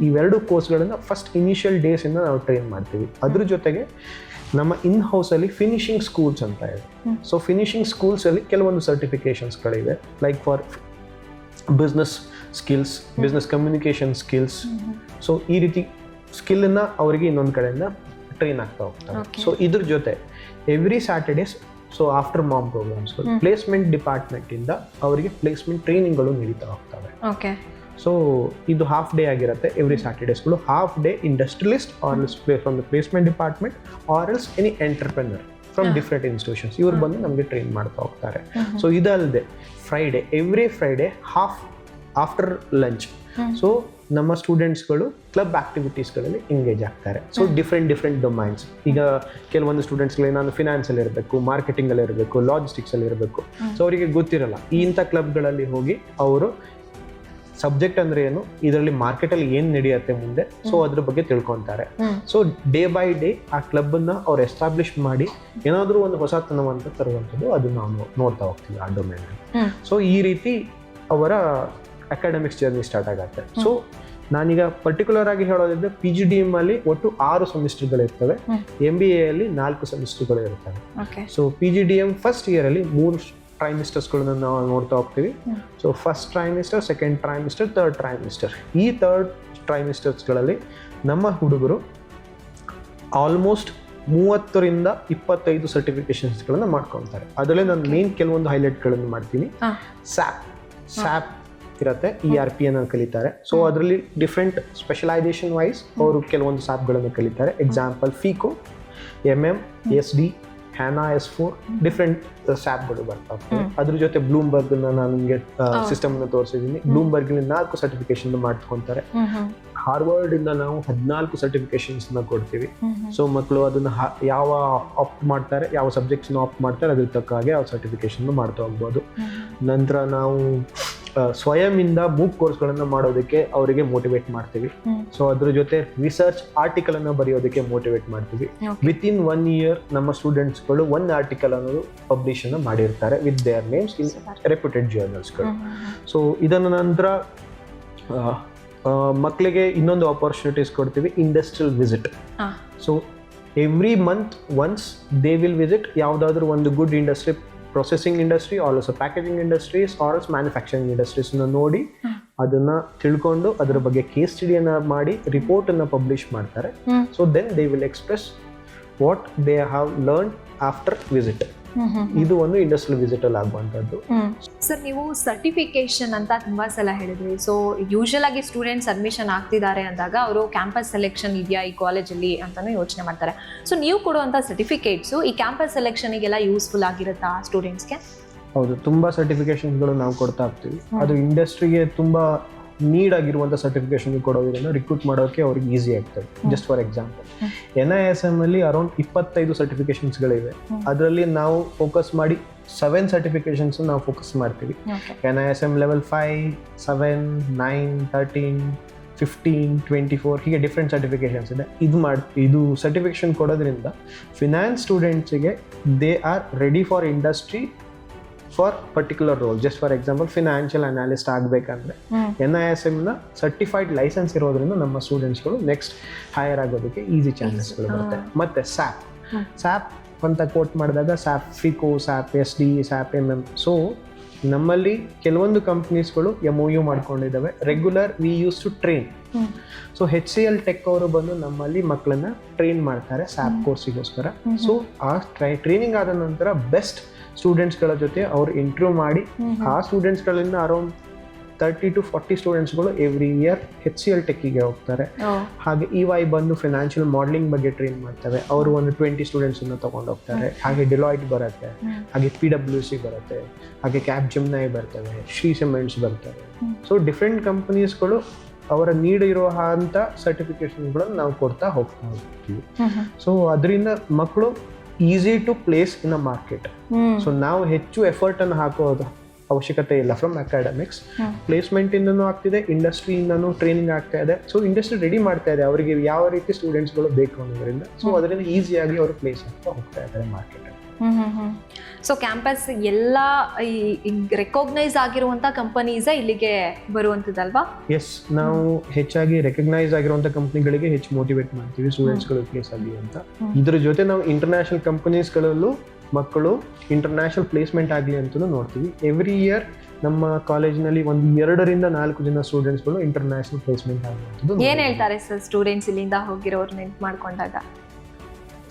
ಇವೆರಡು ಕೋರ್ಸ್ಗಳನ್ನು ಫಸ್ಟ್ ಇನಿಷಿಯಲ್ ಡೇಸ್ ಇಂದ ನಾವು ಟ್ರೈನ್ ಮಾಡ್ತೀವಿ. ಅದ್ರ ಜೊತೆಗೆ ನಮ್ಮ ಇನ್ ಹೌಸ್ ಅಲ್ಲಿ ಫಿನಿಶಿಂಗ್ ಸ್ಕೂಲ್ಸ್ ಅಂತ ಇದೆ. ಸೊ ಫಿನಿಶಿಂಗ್ ಸ್ಕೂಲ್ಸ್ ಅಲ್ಲಿ ಕೆಲವೊಂದು ಸರ್ಟಿಫಿಕೇಶನ್ಸ್ಗಳಿವೆ, like for business skills, business communication skills. So ಈ ರೀತಿ ಸ್ಕಿಲ್ಲನ್ನು ಅವರಿಗೆ ಇನ್ನೊಂದು ಕಡೆಯಿಂದ ಟ್ರೈನ್ ಆಗ್ತಾ ಹೋಗ್ತಾರೆ. ಸೊ ಇದ್ರ ಜೊತೆ every Saturdays, so after mom ಪ್ರೋಗ್ರಾಮ್ಸ್ಗಳು ಫ್ಲೇಸ್ಮೆಂಟ್ ಡಿಪಾರ್ಟ್ಮೆಂಟಿಂದ ಅವರಿಗೆ ಪ್ಲೇಸ್ಮೆಂಟ್ ಟ್ರೈನಿಂಗ್ಗಳು ನಡೀತಾ ಹೋಗ್ತವೆ. ಸೊ ಇದು ಹಾಫ್ ಡೇ ಆಗಿರುತ್ತೆ ಎವ್ರಿ ಸ್ಯಾಟರ್ಡೇಸ್ಗಳು. Half day industrialist or from the placement department or else any entrepreneur from different institutions, ಇವ್ರು ಬಂದು ನಮಗೆ ಟ್ರೈನ್ ಮಾಡ್ತಾ ಹೋಗ್ತಾರೆ. ಸೊ ಇದಲ್ಲದೆ every Friday half after lunch so ನಮ್ಮ ಸ್ಟೂಡೆಂಟ್ಸ್ಗಳು ಕ್ಲಬ್ ಆಕ್ಟಿವಿಟೀಸ್ಗಳಲ್ಲಿ ಎಂಗೇಜ್ ಆಗ್ತಾರೆ. So different domains. ಈಗ ಕೆಲವೊಂದು ಸ್ಟೂಡೆಂಟ್ಸ್ಗಳು ನಾನು ಫಿನಾನ್ಸಲ್ಲಿ ಇರಬೇಕು, ಮಾರ್ಕೆಟಿಂಗಲ್ಲಿ ಇರಬೇಕು, ಲಾಜಿಸ್ಟಿಕ್ಸಲ್ಲಿ ಇರಬೇಕು. ಸೊ ಅವರಿಗೆ ಗೊತ್ತಿರಲ್ಲ, ಇಂಥ ಕ್ಲಬ್ಗಳಲ್ಲಿ ಹೋಗಿ ಅವರು ಸಬ್ಜೆಕ್ಟ್ ಅಂದ್ರೆ ಏನು, ಇದರಲ್ಲಿ ಮಾರ್ಕೆಟಲ್ಲಿ ಏನು ನಡೆಯುತ್ತೆ ಮುಂದೆ, ಸೊ ಅದ್ರ ಬಗ್ಗೆ ತಿಳ್ಕೊತಾರೆ. ಸೊ ಡೇ ಬೈ ಡೇ ಆ ಕ್ಲಬ್ಬನ್ನು ಅವ್ರು ಎಸ್ಟಾಬ್ಲಿಷ್ ಮಾಡಿ ಏನಾದರೂ ಒಂದು ಹೊಸತನವಂತ ತರುವಂಥದ್ದು ಅದನ್ನು ನಾವು ನೋಡ್ತಾ ಹೋಗ್ತೀವಿ ಆ ಡೊಮೇನಲ್ಲಿ. ಸೊ ಈ ರೀತಿ ಅವರ ಅಕಾಡೆಮಿಕ್ಸ್ ಜರ್ನಿ ಸ್ಟಾರ್ಟ್ ಆಗುತ್ತೆ. ಸೊ ನಾನೀಗ ಪರ್ಟಿಕ್ಯುಲರ್ ಆಗಿ ಹೇಳೋದಿದ್ರೆ PGDM ಅಲ್ಲಿ ಒಟ್ಟು 6 ಸೆಮಿಸ್ಟರ್ಗಳಿರ್ತವೆ, MBA ಅಲ್ಲಿ 4 ಸೆಮಿಸ್ಟರ್ಗಳು ಇರ್ತವೆ. ಸೊ PGDM ಫಸ್ಟ್ ಇಯರ್ ಅಲ್ಲಿ 3 ಟ್ರೈಮಿಸ್ಟರ್ಸ್ಗಳನ್ನ ನಾವು ನೋಡ್ತಾ ಹೋಗ್ತೀವಿ. So first trimester, second trimester, third trimester. ಈ ಥರ್ಡ್ ಟ್ರೈಮಿಸ್ಟರ್ಸ್ಗಳಲ್ಲಿ ನಮ್ಮ ಹುಡುಗರು ಆಲ್ಮೋಸ್ಟ್ 30ರಿಂದ 25 ಸರ್ಟಿಫಿಕೇಶನ್ಸ್ಗಳನ್ನು ಮಾಡ್ಕೊತಾರೆ. ಅದರಲ್ಲೇ ನಾನು ಮೇನ್ ಕೆಲವೊಂದು ಹೈಲೈಟ್ಗಳನ್ನು ಮಾಡ್ತೀನಿ. ಸ್ಯಾಪ್ ಇರುತ್ತೆ, ERP ಅನ್ನು ಕಲಿತಾರೆ. ಸೊ ಅದರಲ್ಲಿ ಡಿಫ್ರೆಂಟ್ ಸ್ಪೆಷಲೈಸೇಷನ್ ವೈಸ್ ಅವರು ಕೆಲವೊಂದು ಸ್ಯಾಪ್ಗಳನ್ನು ಕಲಿತಾರೆ. Example FICO, MM, SD, HANA S4 different ಸ್ಯಾಪ್ಗಳು ಬರ್ತಾ ಹೋಗ್ತವೆ. ಅದ್ರ ಜೊತೆ ಬ್ಲೂಮ್ಬರ್ಗ್ ನಾನು ನಿಮಗೆ ಸಿಸ್ಟಮ್ ಅನ್ನು ತೋರಿಸಿದ್ದೀನಿ. ಬ್ಲೂಮ್ಬರ್ಗ್ 4 ಸರ್ಟಿಫಿಕೇಶನ್ ಮಾಡ್ಕೊತಾರೆ. ಹಾರ್ವರ್ಡ್ ಇಂದ ನಾವು 14 ಸರ್ಟಿಫಿಕೇಶನ್ಸ್ ಕೊಡ್ತೀವಿ. ಸೊ ಮಕ್ಕಳು ಅದನ್ನ ಯಾವ ಆಪ್ಟ್ ಮಾಡ್ತಾರೆ, ಯಾವ ಸಬ್ಜೆಕ್ಟ್ಸ್ ಆಪ್ಟ್ ಮಾಡ್ತಾರೆ, ಅದ್ರ ತಕ್ಕ ಹಾಗೆ ಆ ಸರ್ಟಿಫಿಕೇಶನ್ ಮಾಡ್ತಾ ಹೋಗ್ಬೋದು. ನಂತರ ನಾವು ಸ್ವಯಂಯಿಂದ ಮೂಕ್ ಕೋರ್ಸ್ಗಳನ್ನು ಮಾಡೋದಕ್ಕೆ ಅವರಿಗೆ ಮೋಟಿವೇಟ್ ಮಾಡ್ತೀವಿ. ಸೊ ಅದ್ರ ಜೊತೆ ರಿಸರ್ಚ್ ಆರ್ಟಿಕಲ್ ಅನ್ನು ಬರೆಯೋದಕ್ಕೆ ಮೋಟಿವೇಟ್ ಮಾಡ್ತೀವಿ. ವಿತಿನ್ 1 ಇಯರ್ ನಮ್ಮ ಸ್ಟೂಡೆಂಟ್ಸ್ಗಳು 1 ಆರ್ಟಿಕಲ್ ಅನ್ನೋದು ಪಬ್ಲಿಷ್ ಅನ್ನು ಮಾಡಿರ್ತಾರೆ with their names in reputed ಜರ್ನಲ್ಸ್ಗಳು. ಸೊ ಇದನ್ನ ನಂತರ ಮಕ್ಕಳಿಗೆ ಇನ್ನೊಂದು ಆಪರ್ಚುನಿಟೀಸ್ ಕೊಡ್ತೀವಿ, industrial visit. So every month once they will visit ಯಾವುದಾದ್ರೂ ಒಂದು good industry, processing industry, also packaging industries, also manufacturing industries ನೋಡಿ ಅದನ್ನ ತಿಳ್ಕೊಂಡು ಅದ್ರ ಬಗ್ಗೆ ಕೇಸ್ ಸ್ಟಡಿಯನ್ನ ಮಾಡಿ ರಿಪೋರ್ಟ್ ಅನ್ನ ಪಬ್ಲಿಷ್ ಮಾಡ್ತಾರೆ. So then they will express what they have learn after visit. ಇದು ಒಂದು ಇಂಡಸ್ಟ್ರಿಯಲ್ ವಿಸಿಟ್ ಅಲ್ಲಿ ಆಗುವಂತದ್ದು. ಸರ್, ನೀವು ಸರ್ಟಿಫಿಕೇಶನ್ ಅಂತ ತುಂಬಾ ಸಲ ಹೇಳಿದ್ರಿ. ಸೊ ಯೂಶುವಲ್ ಆಗಿ ಸ್ಟೂಡೆಂಟ್ಸ್ ಅಡ್ಮಿಷನ್ ಆಗ್ತಿದ್ದಾರೆ ಅಂದಾಗ ಅವರು ಕ್ಯಾಂಪಸ್ ಸೆಲೆಕ್ಷನ್ ಇದೆಯಾ ಈ ಕಾಲೇಜಲ್ಲಿ ಅಂತಾನು ಯೋಚನೆ ಮಾಡ್ತಾರೆ. ಸೊ ನೀವು ಕೊಡುವಂತ ಸರ್ಟಿಫಿಕೇಟ್ಸು ಈ ಕ್ಯಾಂಪಸ್ ಸೆಲೆಕ್ಷನ್ಗೆಲ್ಲ ಯೂಸ್ಫುಲ್ ಆಗಿರುತ್ತಾ ಸ್ಟೂಡೆಂಟ್ಸ್ಗೆ? ಹೌದು, ತುಂಬಾ ಸರ್ಟಿಫಿಕೇಶನ್ಗಳು ನಾವು ಕೊಡ್ತಾ ಹೋಗ್ತೀವಿ. ಅದು ಇಂಡಸ್ಟ್ರಿಗೆ ತುಂಬಾ ನೀಡ್ ಆಗಿರುವಂಥ ಸರ್ಟಿಫಿಕೇಶನ್ ಕೊಡೋದ್ರಿಂದ ರಿಕ್ರೂಟ್ ಮಾಡೋಕ್ಕೆ ಅವ್ರಿಗೆ ಈಸಿ ಆಗ್ತದೆ. ಜಸ್ಟ್ ಫಾರ್ ಎಕ್ಸಾಂಪಲ್ NISM ಅಲ್ಲಿ ಅರೌಂಡ್ 25 ಸರ್ಟಿಫಿಕೇಶನ್ಸ್ಗಳಿವೆ. ಅದರಲ್ಲಿ ನಾವು ಫೋಕಸ್ ಮಾಡಿ 7 ಸರ್ಟಿಫಿಕೇಶನ್ಸ್ ನಾವು ಫೋಕಸ್ ಮಾಡ್ತೀವಿ. NISM ಲೆವೆಲ್ 5, 7, 9, 13, 15, 24 ಹೀಗೆ ಡಿಫ್ರೆಂಟ್ ಸರ್ಟಿಫಿಕೇಶನ್ಸ್ ಇದೆ. ಇದು ಸರ್ಟಿಫಿಕೇಶನ್ ಕೊಡೋದ್ರಿಂದ ಫಿನಾನ್ಸ್ ಸ್ಟೂಡೆಂಟ್ಸಿಗೆ they are ready for industry for particular role. Just for example financial analyst ಆಗಬೇಕಂದ್ರೆ NISM ನ ಸರ್ಟಿಫೈಡ್ ಲೈಸೆನ್ಸ್ ಇರೋದ್ರಿಂದ ನಮ್ಮ ಸ್ಟೂಡೆಂಟ್ಸ್ಗಳು ನೆಕ್ಸ್ಟ್ ಹೈಯರ್ ಆಗೋದಕ್ಕೆ ಈಸಿ ಚಾನ್ಸಸ್ಗಳು ಬರುತ್ತೆ. ಮತ್ತೆ ಸ್ಯಾಪ್ ಅಂತ ಕೋಟ್ ಮಾಡಿದಾಗ FICO, SD, MM. ಸೊ ನಮ್ಮಲ್ಲಿ ಕೆಲವೊಂದು ಕಂಪ್ನೀಸ್ಗಳು MOU ಮಾಡ್ಕೊಂಡಿದ್ದಾವೆ. Regular we use to train. So HCL tech ಅವರು ಬಂದು ನಮ್ಮಲ್ಲಿ ಮಕ್ಕಳನ್ನ ಟ್ರೈನ್ ಮಾಡ್ತಾರೆ ಸ್ಯಾಪ್ ಕೋರ್ಸಿಗೋಸ್ಕರ. ಸೊ ಆ ಟ್ರೈನಿಂಗ್ ಆದ ನಂತರ ಬೆಸ್ಟ್ ಸ್ಟೂಡೆಂಟ್ಸ್ಗಳ ಜೊತೆ ಅವ್ರು ಇಂಟರ್ವ್ಯೂ ಮಾಡಿ ಆ ಸ್ಟೂಡೆಂಟ್ಸ್ಗಳಿಂದ ಅರೌಂಡ್ 30 to 40 ಸ್ಟೂಡೆಂಟ್ಸ್ಗಳು ಎವ್ರಿ ಇಯರ್ HCL ಟೆಕ್ಕಿಗೆ ಹೋಗ್ತಾರೆ. ಹಾಗೆ EY ಬಂದು ಫೈನಾನ್ಷಿಯಲ್ ಮಾಡೆಲಿಂಗ್ ಬಗ್ಗೆ ಟ್ರೈನ್ ಮಾಡ್ತಾರೆ. ಅವರು ಒಂದು 20 ಸ್ಟೂಡೆಂಟ್ಸನ್ನು ತಗೊಂಡು ಹೋಗ್ತಾರೆ. ಹಾಗೆ ಡಿಲಾಯ್ಟ್ ಬರುತ್ತೆ, ಹಾಗೆ PwC ಬರುತ್ತೆ, ಹಾಗೆ Capgemini ಬರ್ತವೆ, ಶ್ರೀ ಸಿಮೆಂಟ್ಸ್ ಬರ್ತವೆ. ಸೊ ಡಿಫ್ರೆಂಟ್ ಕಂಪನೀಸ್ಗಳು ಅವರ ನೀಡ್ ಇರುವಂಥ ಸರ್ಟಿಫಿಕೇಶನ್ಗಳನ್ನು ನಾವು ಕೊಡ್ತಾ ಹೋಗ್ತೀವಿ. ಸೊ ಅದರಿಂದ ಮಕ್ಕಳು easy to place in a market. So ನಾವು ಹೆಚ್ಚು ಎಫರ್ಟ್ ಅನ್ನು ಹಾಕೋದು ಅವಶ್ಯಕತೆ ಇಲ್ಲ. ಫ್ರಮ್ ಅಕಾಡೆಮಿಕ್ಸ್ ಪ್ಲೇಸ್ಮೆಂಟ್ ಇಂದನೂ ಆಗ್ತಿದೆ, ಇಂಡಸ್ಟ್ರಿಯಿಂದನೂ ಟ್ರೈನಿಂಗ್ ಆಗ್ತಾ ಇದೆ. ಸೊ ಇಂಡಸ್ಟ್ರಿ ರೆಡಿ ಮಾಡ್ತಾ ಇದೆ ಅವರಿಗೆ ಯಾವ ರೀತಿ ಸ್ಟೂಡೆಂಟ್ಸ್ಗಳು ಬೇಕು ಅನ್ನೋದ್ರಿಂದ. ಸೊ ಅದರಿಂದ ಈಸಿಯಾಗಿ ಅವರು ಪ್ಲೇಸ್ ಆಗ್ತಾ ಹೋಗ್ತಾ ಇದ್ದಾರೆ ಮಾರ್ಕೆಟ್. ಸೊ ಕ್ಯಾಂಪಸ್ ಎಲ್ಲ ರೆಕಾಗ್ನೈಸ್ ಆಗಿರುವಂತ ಕಂಪನೀಸ್ ಇಲ್ಲಿಗೆ ಬರುವಂತದಲ್ವಾ? ಎಸ್, ನಾವು ಹೆಚ್ಚಾಗಿ ರೆಕಗ್ನೈಸ್ ಆಗಿರುವಂತ ಕಂಪನಿಗಳಿಗೆ ಹೆಚ್ಚು ಮೋಟಿವೇಟ್ ಮಾಡ್ತೀವಿ ಸ್ಟೂಡೆಂಟ್ಸ್ಗಳು ಪ್ಲೇಸ್ ಆಗಲಿ ಅಂತ. ಇದ್ರ ಜೊತೆ ನಾವು ಇಂಟರ್ನ್ಯಾಷನಲ್ ಕಂಪನೀಸ್ಗಳಲ್ಲೂ ಮಕ್ಕಳು ಇಂಟರ್ನ್ಯಾಷನಲ್ ಪ್ಲೇಸ್ಮೆಂಟ್ ಆಗಲಿ ಅಂತಲೂ ನೋಡ್ತೀವಿ. ಎವ್ರಿ ಇಯರ್ ನಮ್ಮ ಕಾಲೇಜಿನಲ್ಲಿ 2 ರಿಂದ 4 ಜನ ಸ್ಟೂಡೆಂಟ್ಸ್ಗಳು ಇಂಟರ್ನ್ಯಾಷನಲ್ ಪ್ಲೇಸ್ಮೆಂಟ್ ಆಗುವಂಥದ್ದು. ಏನ್ ಹೇಳ್ತಾರೆ ಸರ್ ಸ್ಟೂಡೆಂಟ್ಸ್ ಇಲ್ಲಿಂದ ಹೋಗಿರೋರು ನೆನ್ಪು ಮಾಡ್ಕೊಂಡಾಗ?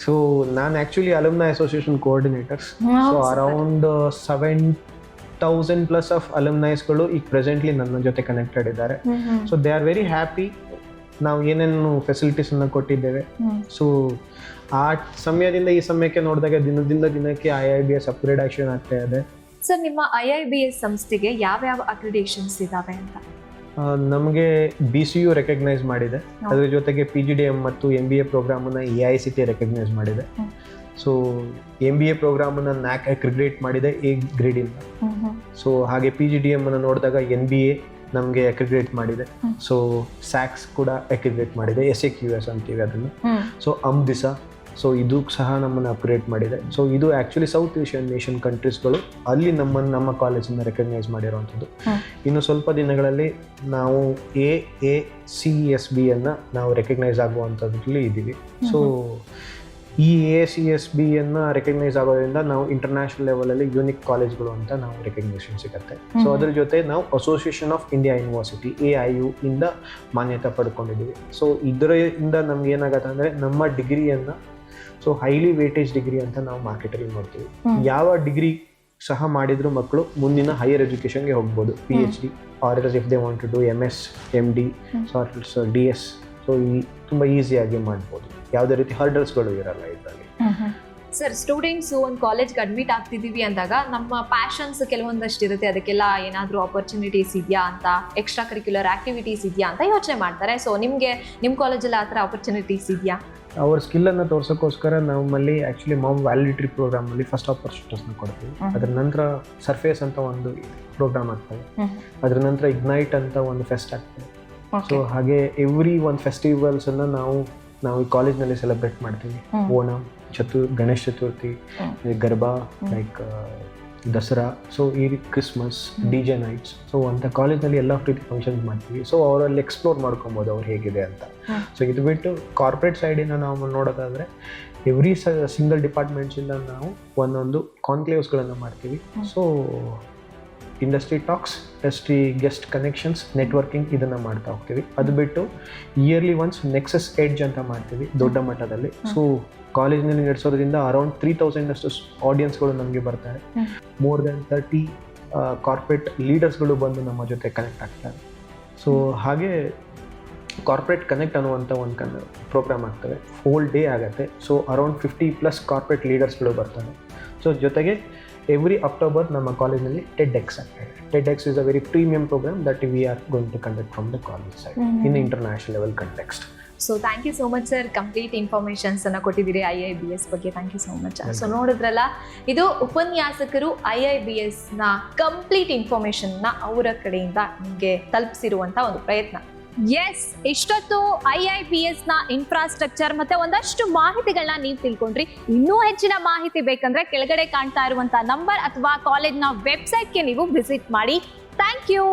ಸೊ ನಾನು actually alumni association coordinators. So around 7,000+ of ಅಲುಮ್ನೈಸ್ಗಳು ಈಗ ಪ್ರೆಸೆಂಟ್ಲಿ ನನ್ನ ಜೊತೆ ಕನೆಕ್ಟೆಡ್ ಇದ್ದಾರೆ. So they are very happy ನಾವು ಏನೇನು ಫೆಸಿಲಿಟೀಸನ್ನು ಕೊಟ್ಟಿದ್ದೇವೆ. ಸೊ ಆ ಸಮಯದಿಂದ ಈ ಸಮಯಕ್ಕೆ ನೋಡಿದಾಗ ದಿನದಿಂದ ದಿನಕ್ಕೆ IIBS ಅಪ್ಗ್ರೇಡೇಷನ್ ಆಗ್ತಾ ಇದೆ. ಸರ್, ನಿಮ್ಮ IIBS ಸಂಸ್ಥೆಗೆ ಯಾವ್ಯಾವ ಅಕ್ರಿಡೇಷನ್ಸ್ ಇದಾವೆ ಅಂತ? ನಮಗೆ BCU ರೆಕಗ್ನೈಸ್ ಮಾಡಿದೆ. ಅದ್ರ ಜೊತೆಗೆ PGDM ಮತ್ತು MBA ಪ್ರೋಗ್ರಾಮನ್ನು AICTE ರೆಕಗ್ನೈಸ್ ಮಾಡಿದೆ. ಸೊ MBA ಪ್ರೋಗ್ರಾಮನ್ನು NAAC ಅಕ್ರಿಡಿಟೇಟ್ ಮಾಡಿದೆ A ಗ್ರೇಡಿಂದ. ಸೊ ಹಾಗೆ PGDM ಅನ್ನು ನೋಡಿದಾಗ NBA, ನಮಗೆ ಅಕ್ರಿಡಿಟೇಟ್ ಮಾಡಿದೆ. ಸೊ ಸ್ಯಾಕ್ಸ್ ಕೂಡ ಅಕ್ರಿಡಿಟೇಟ್ ಮಾಡಿದೆ, SAQS ಅಂತೀವಿ ಅದನ್ನು. ಸೊ ದಿಸ ಸೊ ಇದು ಸಹ ನಮ್ಮನ್ನು ಅಪ್ಗ್ರೇಡ್ ಮಾಡಿದೆ. ಸೊ ಇದು ಆ್ಯಕ್ಚುಲಿ ಸೌತ್ ಏಷ್ಯನ್ ನೇಷನ್ ಕಂಟ್ರೀಸ್ಗಳು ಅಲ್ಲಿ ನಮ್ಮ ಕಾಲೇಜಿಂದ ರೆಕಗ್ನೈಸ್ ಮಾಡಿರುವಂಥದ್ದು. ಇನ್ನು ಸ್ವಲ್ಪ ದಿನಗಳಲ್ಲಿ ನಾವು AACSB ನಾವು ರೆಕಗ್ನೈಸ್ ಆಗುವಂಥದ್ರಲ್ಲಿ ಇದ್ದೀವಿ. ಸೊ ಈ AACSB ರೆಕಗ್ನೈಸ್ ಆಗೋದ್ರಿಂದ ನಾವು ಇಂಟರ್ನ್ಯಾಷನಲ್ ಲೆವೆಲಲ್ಲಿ ಯೂನಿಕ್ ಕಾಲೇಜ್ಗಳು ಅಂತ ನಾವು ರೆಕಗ್ನೇಷನ್ ಸಿಗುತ್ತೆ. ಸೊ ಅದ್ರ ಜೊತೆ ನಾವು association of India university AIU ಇಂದ ಮಾನ್ಯತೆ ಪಡ್ಕೊಂಡಿದ್ದೀವಿ. ಸೊ ಇದರಿಂದ ನಮ್ಗೆ ಏನಾಗುತ್ತೆ ಅಂದರೆ ನಮ್ಮ ಡಿಗ್ರಿಯನ್ನು ಸೊ ಹೈಲಿ ವೇಟೇಜ್ ಡಿಗ್ರಿ ಅಂತ ನಾವು ಮಾರ್ಕೆಟಲ್ಲಿ ನೋಡ್ತೀವಿ. ಯಾವ ಡಿಗ್ರಿ ಸಹ ಮಾಡಿದ್ರು ಮಕ್ಕಳು ಮುಂದಿನ ಹೈಯರ್ ಎಜುಕೇಷನ್ಗೆ ಹೋಗ್ಬೋದು, PhD or else if they want to do MS MD so DS. So ತುಂಬ ಈಸಿಯಾಗಿ ಮಾಡ್ಬೋದು, ಯಾವುದೇ ರೀತಿ ಹರ್ಡಲ್ಸ್ಗಳು ಇರಲ್ಲ ಇದರಲ್ಲಿ. ಸರ್, ಸ್ಟೂಡೆಂಟ್ಸು ಒಂದು ಕಾಲೇಜ್ಗೆ ಅಡ್ಮಿಟ್ ಆಗ್ತಿದ್ದೀವಿ ಅಂದಾಗ ನಮ್ಮ ಪ್ಯಾಷನ್ಸ್ ಕೆಲವೊಂದಷ್ಟು ಇರುತ್ತೆ, ಅದಕ್ಕೆಲ್ಲ ಏನಾದರೂ ಆಪರ್ಚುನಿಟೀಸ್ ಇದೆಯಾ ಅಂತ, ಎಕ್ಸ್ಟ್ರಾ ಕರಿಕ್ಯುಲರ್ ಆಕ್ಟಿವಿಟೀಸ್ ಇದೆಯಾ ಅಂತ ಯೋಚನೆ ಮಾಡ್ತಾರೆ. ಸೊ ನಿಮ್ಮ ಕಾಲೇಜಲ್ಲಿ ಆ ಥರ ಆಪರ್ಚುನಿಟೀಸ್ ಇದೆಯಾ? ಅವ್ರ ಸ್ಕಿಲ್ಲನ್ನು ತೋರ್ಸೋಕ್ಕೋಸ್ಕರ ನಮ್ಮಲ್ಲಿ ಆ್ಯಕ್ಚುಲಿ ವ್ಯಾಲಿಡಿಟಿ ಪ್ರೋಗ್ರಾಮಲ್ಲಿ ಫಸ್ಟ್ ಆಪರ್ಚುನಿಟೀಸ್ನ ಕೊಡ್ತೀವಿ. ಅದರ ನಂತರ ಸರ್ಫೇಸ್ ಅಂತ ಒಂದು ಪ್ರೋಗ್ರಾಮ್ ಆಗ್ತದೆ, ಅದರ ನಂತರ ಇಗ್ನೈಟ್ ಅಂತ ಒಂದು ಫೆಸ್ಟ್ ಆಗ್ತದೆ. ಸೊ ಹಾಗೆ ಎವ್ರಿ ಒಂದು ಫೆಸ್ಟಿವಲ್ಸನ್ನು ನಾವು ಈ ಕಾಲೇಜ್ನಲ್ಲಿ ಸೆಲೆಬ್ರೇಟ್ ಮಾಡ್ತೀವಿ. ಓಣಂ, ಗಣೇಶ ಚತುರ್ಥಿ, ಗರ್ಬಾ, ಲೈಕ್ ದಸರಾ, ಸೊ ಈ ಕ್ರಿಸ್ಮಸ್, DJ ನೈಟ್ಸ್. ಸೊ ಅಂತ ಕಾಲೇಜ್ನಲ್ಲಿ ಎಲ್ಲ ರೀತಿ ಫಂಕ್ಷನ್ಸ್ ಮಾಡ್ತೀವಿ. ಸೊ ಅವರಲ್ಲಿ ಎಕ್ಸ್ಪ್ಲೋರ್ ಮಾಡ್ಕೊಬೋದು ಅವ್ರು ಹೇಗಿದೆ ಅಂತ. ಸೊ ಇದು ಬಿಟ್ಟು ಕಾರ್ಪೊರೇಟ್ ಸೈಡಿಂದ ನಾವು ನೋಡೋದಾದರೆ ಎವ್ರಿ ಸಿಂಗಲ್ ಡಿಪಾರ್ಟ್ಮೆಂಟ್ಸಿಂದ ನಾವು ಒಂದೊಂದು ಕಾನ್ಕ್ಲೇವ್ಸ್ಗಳನ್ನು ಮಾಡ್ತೀವಿ. So industry talks, industry guest connections, networking ಇದನ್ನು ಮಾಡ್ತಾ ಹೋಗ್ತೀವಿ. ಅದು ಬಿಟ್ಟು ಇಯರ್ಲಿ ಒನ್ಸ್ ನೆಕ್ಸಸ್ ಎಡ್ಜ್ ಅಂತ ಮಾಡ್ತೀವಿ ದೊಡ್ಡ ಮಟ್ಟದಲ್ಲಿ. ಸೊ ಕಾಲೇಜಿನಲ್ಲಿ ನಡೆಸೋದ್ರಿಂದ ಅರೌಂಡ್ 3000 ಅಷ್ಟು ಆಡಿಯನ್ಸ್ಗಳು ನಮಗೆ ಬರ್ತಾರೆ. ಮೋರ್ ದೆನ್ 30 ಕಾರ್ಪೊರೇಟ್ ಲೀಡರ್ಸ್ಗಳು ಬಂದು ನಮ್ಮ ಜೊತೆ ಕನೆಕ್ಟ್ ಆಗ್ತಾರೆ. ಸೊ ಹಾಗೆ ಕಾರ್ಪೊರೇಟ್ ಕನೆಕ್ಟ್ ಅನ್ನುವಂಥ ಒಂದು ಪ್ರೋಗ್ರಾಮ್ ಆಗ್ತದೆ, ಹೋಲ್ ಡೇ ಆಗುತ್ತೆ. ಸೊ ಅರೌಂಡ್ 50+ ಕಾರ್ಪೊರೇಟ್ ಲೀಡರ್ಸ್ಗಳು ಬರ್ತಾರೆ. ಸೊ ಜೊತೆಗೆ ಎವ್ರಿ ಅಕ್ಟೋಬರ್ ನಮ್ಮ ಕಾಲೇಜಿನಲ್ಲಿ TEDx ಆಗ್ತದೆ. TEDx is a very premium program that we are going to conduct from the college side in the international level context. So thank you so much sir, complete informations ಅನ್ನು ಕೊಟ್ಟಿದ್ದೀರಿ IIBS ಬಗ್ಗೆ. Thank you so much. So ನೋಡಿದ್ರಲ್ಲ, ಇದು ಉಪನ್ಯಾಸಕರು IIBSನ complete ಇನ್ಫಾರ್ಮೇಷನ್ನ ಅವರ ಕಡೆಯಿಂದ ನಿಮಗೆ ತಲುಪಿಸಿರುವಂಥ ಒಂದು ಪ್ರಯತ್ನ. ಎಸ್, ಇಷ್ಟೊತ್ತು IIBSನ ಇನ್ಫ್ರಾಸ್ಟ್ರಕ್ಚರ್ ಮತ್ತೆ ಒಂದಷ್ಟು ಮಾಹಿತಿಗಳನ್ನ ನೀವು ತಿಳ್ಕೊಂಡ್ರಿ. ಇನ್ನೂ ಹೆಚ್ಚಿನ ಮಾಹಿತಿ ಬೇಕಂದ್ರೆ ಕೆಳಗಡೆ ಕಾಣ್ತಾ ಇರುವಂತಹ ನಂಬರ್ ಅಥವಾ ಕಾಲೇಜ್ನ ವೆಬ್ಸೈಟ್ಗೆ ನೀವು ವಿಸಿಟ್ ಮಾಡಿ. Thank you.